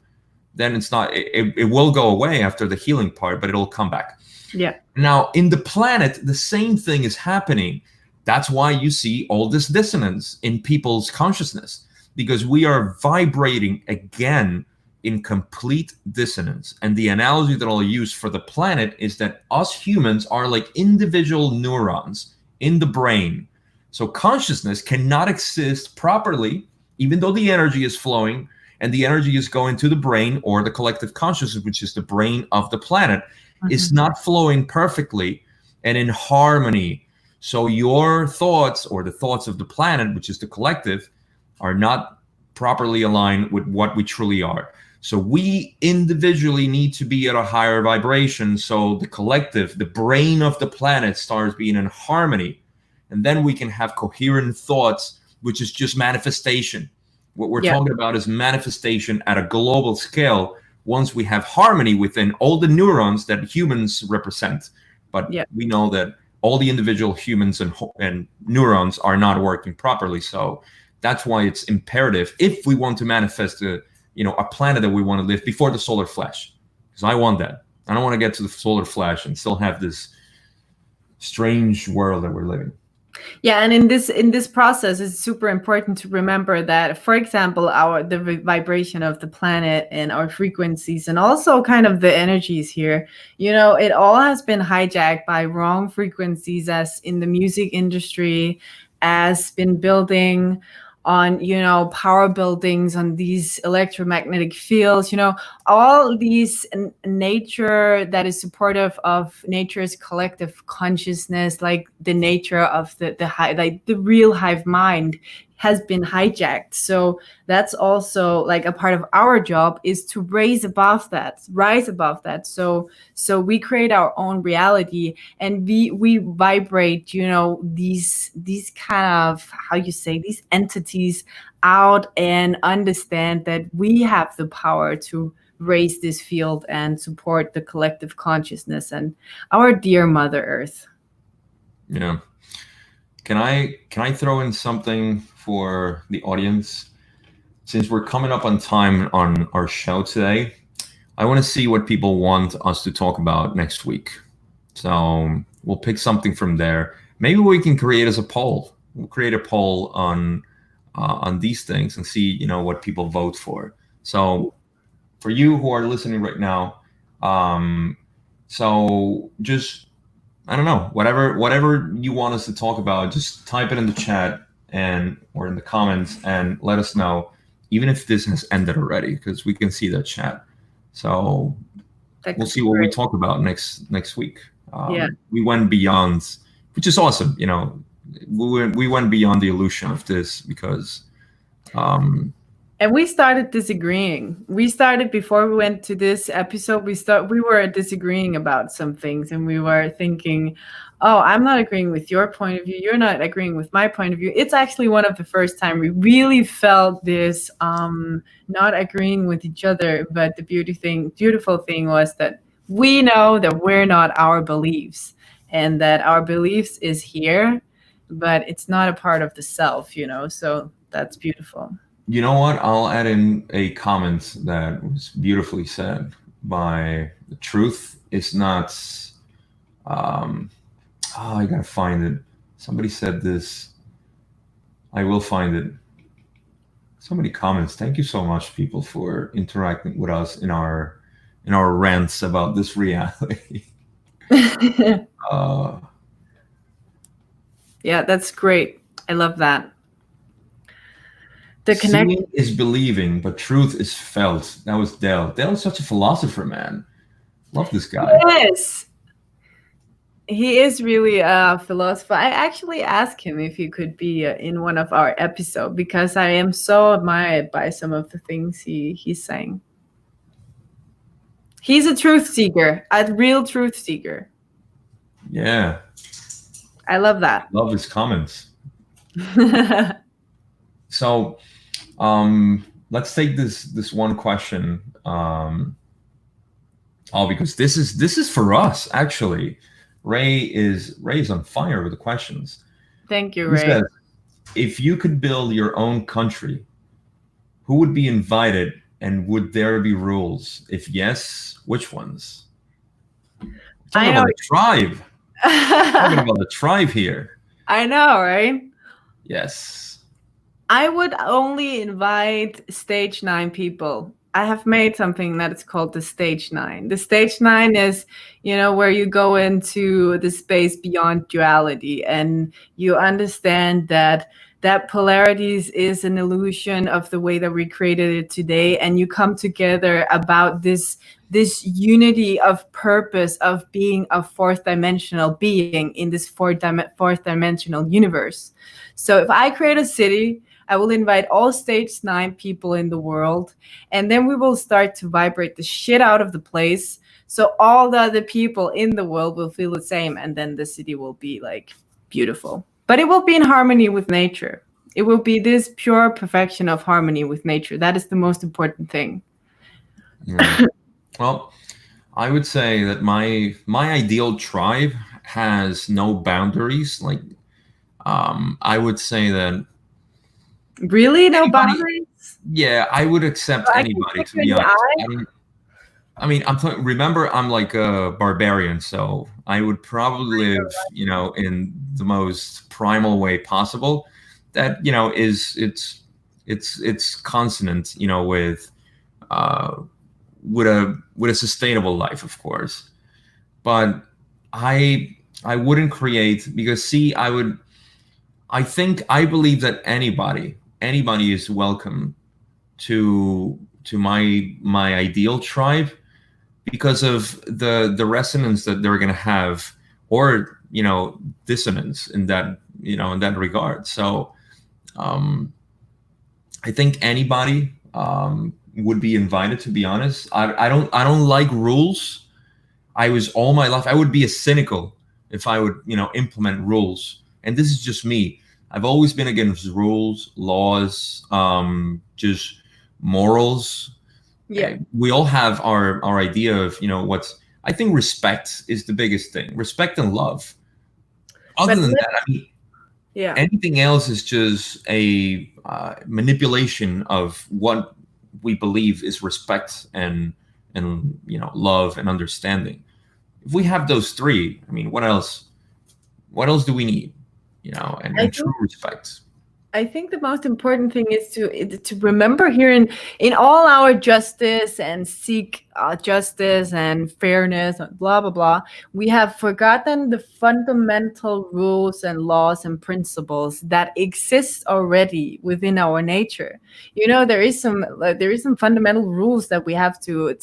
S2: then it's not. It will go away after the healing part, but it'll come back.
S1: Yeah.
S2: Now, in the planet, the same thing is happening. That's why you see all this dissonance in people's consciousness, because we are vibrating again in complete dissonance. And the analogy that I'll use for the planet is that us humans are like individual neurons in the brain. So consciousness cannot exist properly, even though the energy is flowing and the energy is going to the brain, or the collective consciousness, which is the brain of the planet, is not flowing perfectly and in harmony. So your thoughts, or the thoughts of the planet, which is the collective, are not properly aligned with what we truly are. So we individually need to be at a higher vibration, so the collective, the brain of the planet, starts being in harmony. And then we can have coherent thoughts, which is just manifestation. What we're talking about is manifestation at a global scale once we have harmony within all the neurons that humans represent. But we know that all the individual humans and neurons are not working properly. So that's why it's imperative, if we want to manifest a planet that we want to live before the solar flash, because I want that. I don't want to get to the solar flash and still have this strange world that we're living.
S1: Yeah, and in this process, it's super important to remember that, for example, the vibration of the planet and our frequencies, and also kind of the energies here, it all has been hijacked by wrong frequencies, as in the music industry, as been building on power buildings on these electromagnetic fields, all these nature that is supportive of nature's collective consciousness, like the nature of like the real hive mind, has been hijacked. So that's also like a part of our job, is to rise above that. So we create our own reality, and we vibrate these kind of, how you say, these entities out, and understand that we have the power to raise this field and support the collective consciousness and our dear Mother Earth.
S2: Yeah. Can I throw in something for the audience? Since we're coming up on time on our show today, I want to see what people want us to talk about next week. So we'll pick something from there. Maybe we can create as a poll. We'll create a poll on these things and see what people vote for. So for you who are listening right now, so just, I don't know, whatever you want us to talk about, just type it in the chat or in the comments and let us know, even if this has ended already, because we can see that chat. So we'll see what we talk about next week. We went beyond, which is awesome. We went beyond the illusion of this, because
S1: and we started disagreeing. We started, before we went to this episode, we were disagreeing about some things, and we were thinking, oh, I'm not agreeing with your point of view, you're not agreeing with my point of view. It's actually one of the first time we really felt this not agreeing with each other. But the beautiful thing was that we know that we're not our beliefs, and that our beliefs is here, but it's not a part of the self, so that's beautiful.
S2: You know what? I'll add in a comment that was beautifully said by the truth. It's not. I gotta find it. Somebody said this. I will find it. So many comments. Thank you so much, people, for interacting with us in our rants about this reality.
S1: Yeah, that's great. I love that.
S2: Seeing is believing, but truth is felt. That was Dale. Dale's such a philosopher, man. Love this guy.
S1: Yes. He is really a philosopher. I actually asked him if he could be in one of our episodes, because I am so admired by some of the things he's saying. He's a truth seeker, a real truth seeker.
S2: Yeah.
S1: I love that.
S2: Love his comments. So let's take this one question. Because this is for us, actually. Ray is on fire with the questions.
S1: Thank you,
S2: He
S1: Ray.
S2: says, if you could build your own country, who would be invited, and would there be rules? If yes, which ones? Talking about the tribe. Talking about the tribe here.
S1: I know, right?
S2: Yes.
S1: I would only invite stage 9 people. I have made something that is called the stage 9. The stage 9 is, where you go into the space beyond duality, and you understand that polarities is an illusion of the way that we created it today, and you come together about this unity of purpose of being a fourth dimensional being in this fourth dimensional universe. So if I create a city, I will invite all stage 9 people in the world, and then we will start to vibrate the shit out of the place, so all the other people in the world will feel the same, and then the city will be like beautiful. But it will be in harmony with nature. It will be this pure perfection of harmony with nature. That is the most important thing.
S2: Yeah. Well, I would say that my ideal tribe has no boundaries. Like, I would say that.
S1: Really, no boundaries?
S2: yeah, I would accept
S1: I can
S2: anybody,
S1: look
S2: to
S1: you in
S2: be
S1: the
S2: honest.
S1: eye.
S2: I mean, remember, I'm like a barbarian, so I would probably live, in the most primal way possible. That is it's consonant, uh, with a sustainable life, of course. But I wouldn't create, because see, I believe that anybody is welcome to my ideal tribe, because of the resonance that they're going to have, or dissonance in that regard. So um I think anybody would be invited, to be honest. I don't like rules. I was all my life, I would be a cynical if I would implement rules, and this is just me. I've always been against rules, laws, just morals.
S1: Yeah,
S2: We all have our idea of what's. I think respect is the biggest thing. Respect and love. Other
S1: but
S2: than that, I mean,
S1: yeah.
S2: anything else is just a manipulation of what we believe is respect and love and understanding. If we have those three, I mean, what else? What else do we need? And
S1: I
S2: true
S1: think
S2: respect.
S1: I think the most important thing is to remember here in all our justice and seek justice and fairness and blah blah blah. We have forgotten the fundamental rules and laws and principles that exist already within our nature. There is some fundamental rules that we have to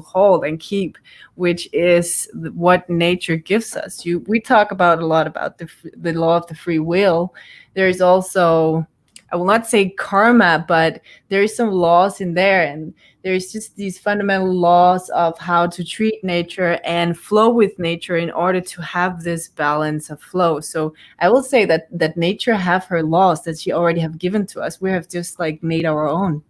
S1: hold and keep, which is what nature gives us. We talk about a lot about the law of the free will. There's also, I will not say karma, but there's some laws in there, and there's just these fundamental laws of how to treat nature and flow with nature in order to have this balance of flow. So I will say that nature have her laws that she already have given to us. We have just like made our own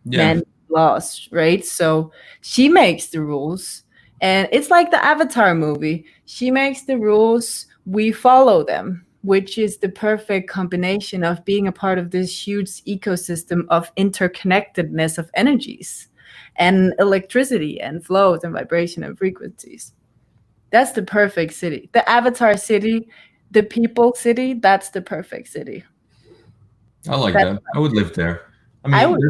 S2: Yeah,
S1: man laws, right? So she makes the rules. And it's like the Avatar movie. She makes the rules, we follow them, which is the perfect combination of being a part of this huge ecosystem of interconnectedness of energies and electricity and flows and vibration and frequencies. That's the perfect city. The Avatar city, the people city, that's the perfect city.
S2: I like
S1: That's
S2: that. I would live there. I
S1: I
S2: mean,
S1: would.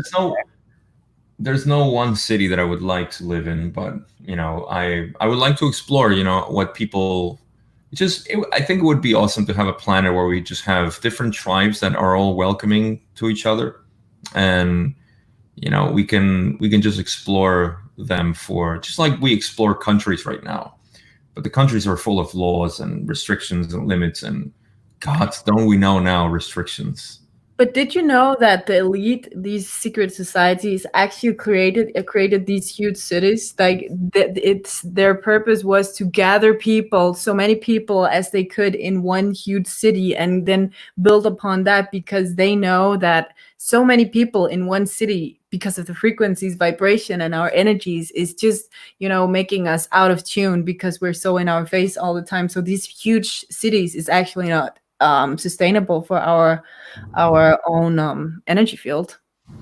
S2: there's no one city that I would like to live in, but I would like to explore, what people. I think it would be awesome to have a planet where we just have different tribes that are all welcoming to each other, and we can just explore them, for just like we explore countries right now. But the countries are full of laws and restrictions and limits, and God, don't we know now restrictions?
S1: But did you know that the elite, these secret societies, actually created these huge cities? Like it's their purpose was to gather people, so many people as they could in one huge city, and then build upon that because they know that so many people in one city, because of the frequencies, vibration, and our energies, is just making us out of tune because we're so in our face all the time. So these huge cities is actually not sustainable for our own energy field.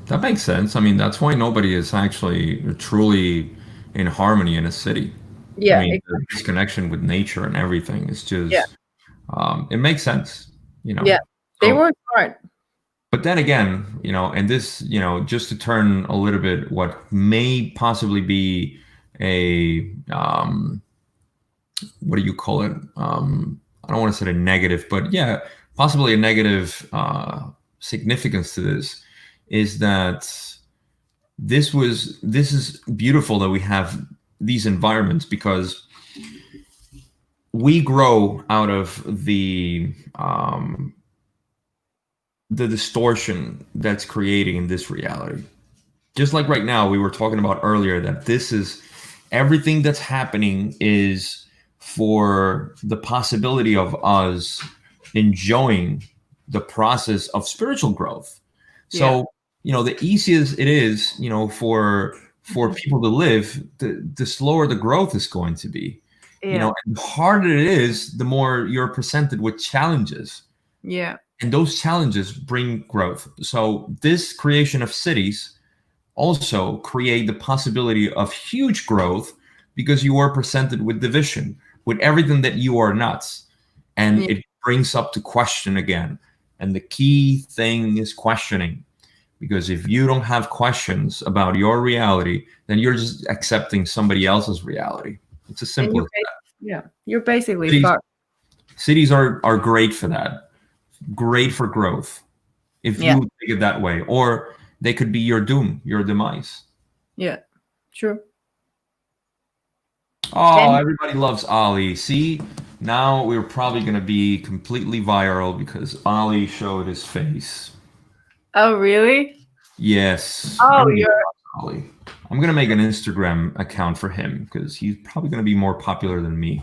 S2: That makes sense. I mean, that's why nobody is actually truly in harmony in a city. I
S1: Yeah,
S2: mean, the disconnection with nature and everything is
S1: yeah,
S2: just, it makes sense,
S1: yeah. They
S2: So,
S1: work hard.
S2: but then again, and this, just to turn a little bit what may possibly be a, what do you call it? I don't want to say a negative, but yeah, possibly a negative significance to this is that this is beautiful that we have these environments, because we grow out of the distortion that's creating in this reality. Just like right now, we were talking about earlier, that this is everything that's happening is for the possibility of us enjoying the process of spiritual growth.
S1: Yeah,
S2: So, the easiest it is, for people to live, the slower the growth is going to be.
S1: yeah,
S2: And the harder it is, the more you're presented with challenges.
S1: yeah.
S2: And those challenges bring growth. So this creation of cities also create the possibility of huge growth because you are presented with division, with everything that you are not. And
S1: Yeah.
S2: it brings up to question again. And the key thing is questioning. Because if you don't have questions about your reality, then you're just accepting somebody else's reality. It's as
S1: And
S2: simple as that.
S1: you're basically
S2: Cities,
S1: fucked.
S2: cities are great for that, great for growth, if
S1: Yeah.
S2: you take it that way. Or they could be your doom, your demise.
S1: Yeah. True.
S2: Oh,
S1: And
S2: everybody loves Ali. See, now we're probably going to be completely viral because Ali showed his face.
S1: oh, really?
S2: Yes,
S1: Oh,
S2: everybody
S1: you're.
S2: loves Ali. I'm going to make an Instagram account for him because he's probably going to be more popular than me.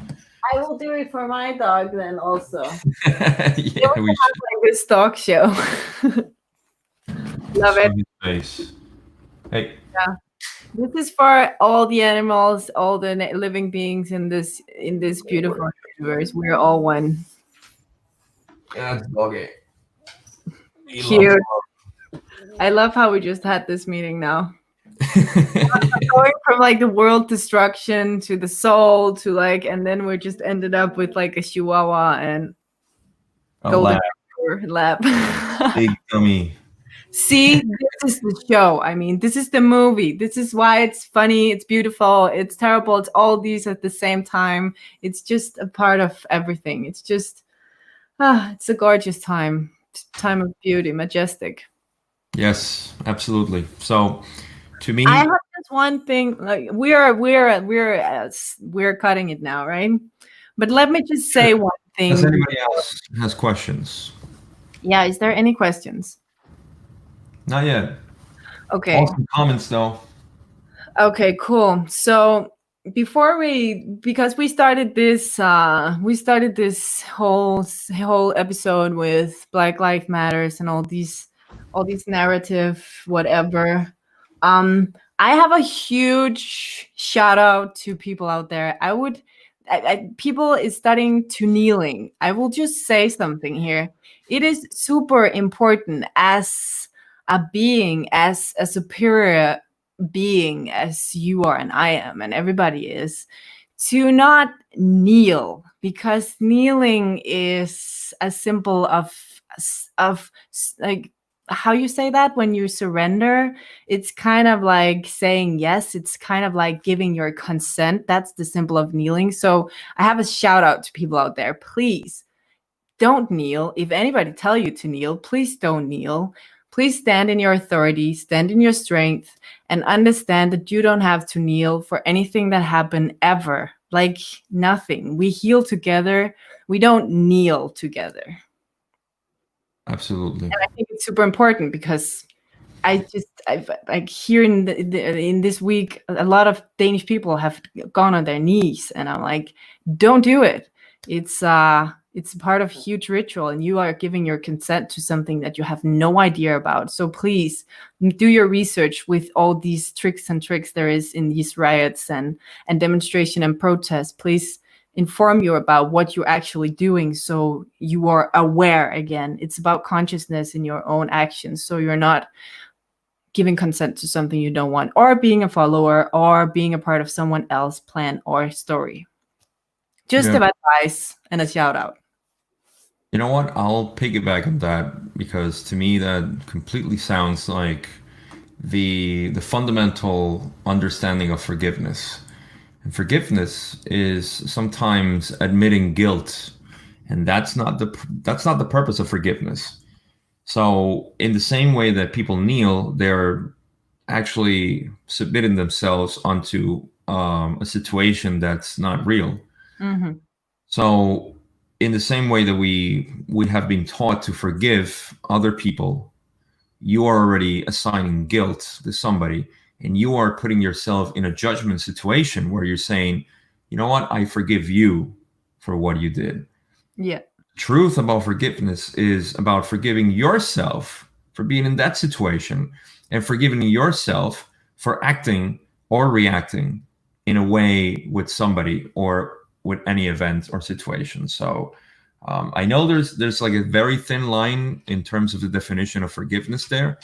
S1: I will do it for my dog then also.
S2: Yeah, we should
S1: Like this talk show. Love
S2: show
S1: it.
S2: his face. Hey,
S1: Yeah. This is for all the animals, all the living beings in this beautiful universe. We're all one.
S2: yeah, it's doggy. He loves
S1: Cute. I love how we just had this meeting now. Going from like the world destruction to the soul to like, and then we just ended up with like a chihuahua and
S2: a
S1: golden
S2: lab,
S1: lab.
S2: big dummy.
S1: See, this is the show. I mean, this is the movie. This is why it's funny, it's beautiful, it's terrible, it's all these at the same time. It's just a part of everything. It's just, it's a gorgeous time. Time of beauty, majestic.
S2: Yes, absolutely. So, to
S1: I have
S2: me,
S1: just one thing. Like we're cutting it now, right? But let me just
S2: sure.
S1: say one
S2: Does
S1: thing.
S2: anybody else has questions?
S1: Yeah, is there any questions?
S2: Not yet.
S1: Okay.
S2: Awesome comments though.
S1: Okay, cool. So because we started this whole episode with Black Lives Matters and all these narrative whatever. I have a huge shout out to people out there. People is starting to kneeling. I will just say something here. It is super important as a being, as a superior being as you are and I am and everybody is, to not kneel, because kneeling is a symbol of like how you say that when you surrender. It's kind of like saying yes, it's kind of like giving your consent. That's the symbol of kneeling. So I have a shout out to people out there. Please don't kneel. If anybody tell you to kneel, please don't kneel. Please stand in your authority, stand in your strength, and understand that you don't have to kneel for anything that happened ever. Like nothing. We heal together. We don't kneel together.
S2: Absolutely.
S1: And I think it's super important because I've like here in this week, a lot of Danish people have gone on their knees, and I'm like, don't do it. It's part of huge ritual, and you are giving your consent to something that you have no idea about. So please do your research with all these tricks there is in these riots and demonstration and protest. Please inform you about what you're actually doing so you are aware. Again, it's about consciousness in your own actions, so you're not giving consent to something you don't want, or being a follower, or being a part of someone else's plan or story. Just
S2: Yeah.
S1: an advice and a shout out.
S2: You know what? I'll piggyback on that because to me that completely sounds like the fundamental understanding of forgiveness. And forgiveness is sometimes admitting guilt, and that's not the purpose of forgiveness. So, in the same way that people kneel, they're actually submitting themselves onto a situation that's not real.
S1: Mm-hmm.
S2: So, in the same way that we have been taught to forgive other people, you are already assigning guilt to somebody, and you are putting yourself in a judgment situation where you're saying, you know what, I forgive you for what you did.
S1: Yeah.
S2: Truth about forgiveness is about forgiving yourself for being in that situation and forgiving yourself for acting or reacting in a way with somebody or with any event or situation. So I know there's like a very thin line in terms of the definition of forgiveness there,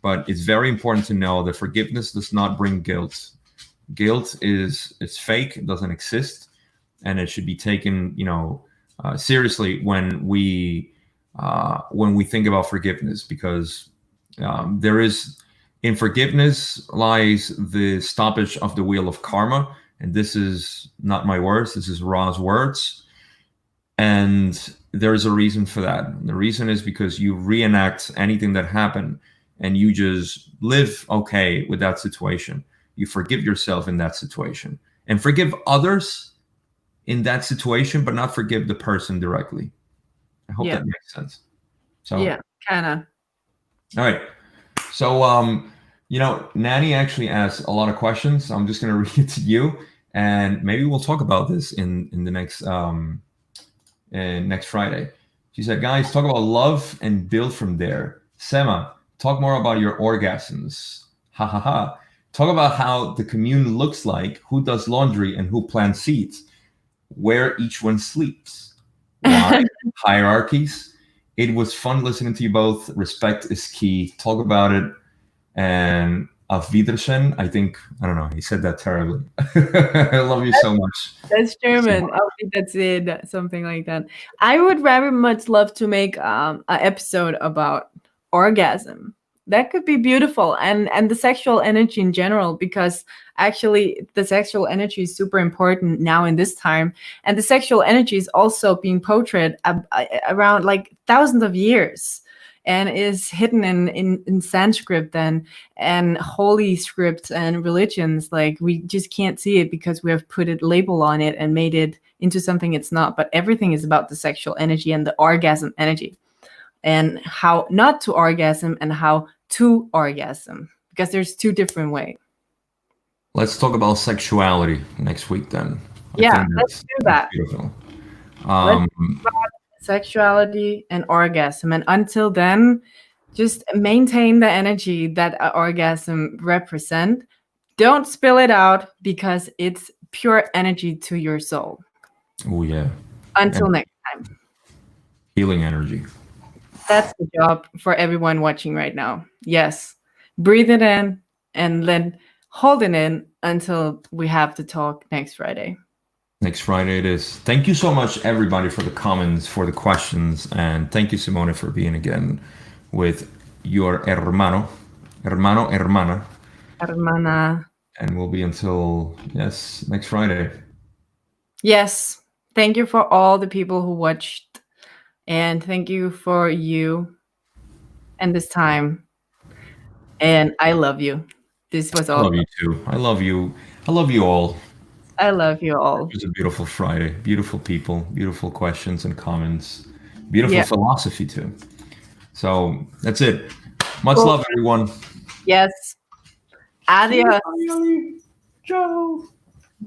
S2: but it's very important to know that forgiveness does not bring guilt. Guilt is it's fake, it doesn't exist, and it should be taken, seriously when we think about forgiveness, because there is in forgiveness lies the stoppage of the wheel of karma, and this is not my words, this is Ra's words. And there's a reason for that. The reason is because you reenact anything that happened and you just live okay with that situation. You forgive yourself in that situation and forgive others in that situation, but not forgive the person directly. I hope that makes sense. So
S1: yeah, kind of.
S2: All right. So, Nanny actually asked a lot of questions. I'm just going to read it to you, and maybe we'll talk about this in the next next Friday. She said, guys, talk about love and build from there. Sema, talk more about your orgasms. Ha ha ha. Talk about how the commune looks like, who does laundry and who plants seeds, where each one sleeps. Why? Hierarchies. It was fun listening to you both. Respect is key. Talk about it. And auf Wiedersehen. I don't know. He said that terribly. I love you so much.
S1: That's German. I think that's it. Something like that. I would very much love to make an episode about orgasm. That could be beautiful, and the sexual energy in general, because actually the sexual energy is super important now in this time, and the sexual energy is also being portrayed around like thousands of years, and is hidden in Sanskrit and holy scripts and religions. Like, we just can't see it because we have put a label on it and made it into something it's not. But everything is about the sexual energy and the orgasm energy, and how not to orgasm and how to orgasm, because there's two different ways.
S2: Let's talk about sexuality next week then.
S1: Let's do that.
S2: Beautiful.
S1: Let's talk about sexuality and orgasm, and until then, just maintain the energy that an orgasm represent. Don't spill it out, because it's pure energy to your soul.
S2: Oh yeah.
S1: Until next time.
S2: Healing energy.
S1: That's the job for everyone watching right now. Yes. Breathe it in and then hold it in until we have to talk next Friday.
S2: Next Friday it is. Thank you so much, everybody, for the comments, for the questions. And thank you, Simone, for being again with your hermana. Hermana. And we'll be until, next Friday.
S1: Yes. Thank you for all the people who watched. And thank you for you and this time. And I love you. This was all.
S2: I love you too. I love you. I love you all.
S1: I love you all.
S2: It was a beautiful Friday. Beautiful people. Beautiful questions and comments. Beautiful philosophy too. So that's it. Much love, everyone.
S1: Yes. Adios.
S2: Ciao.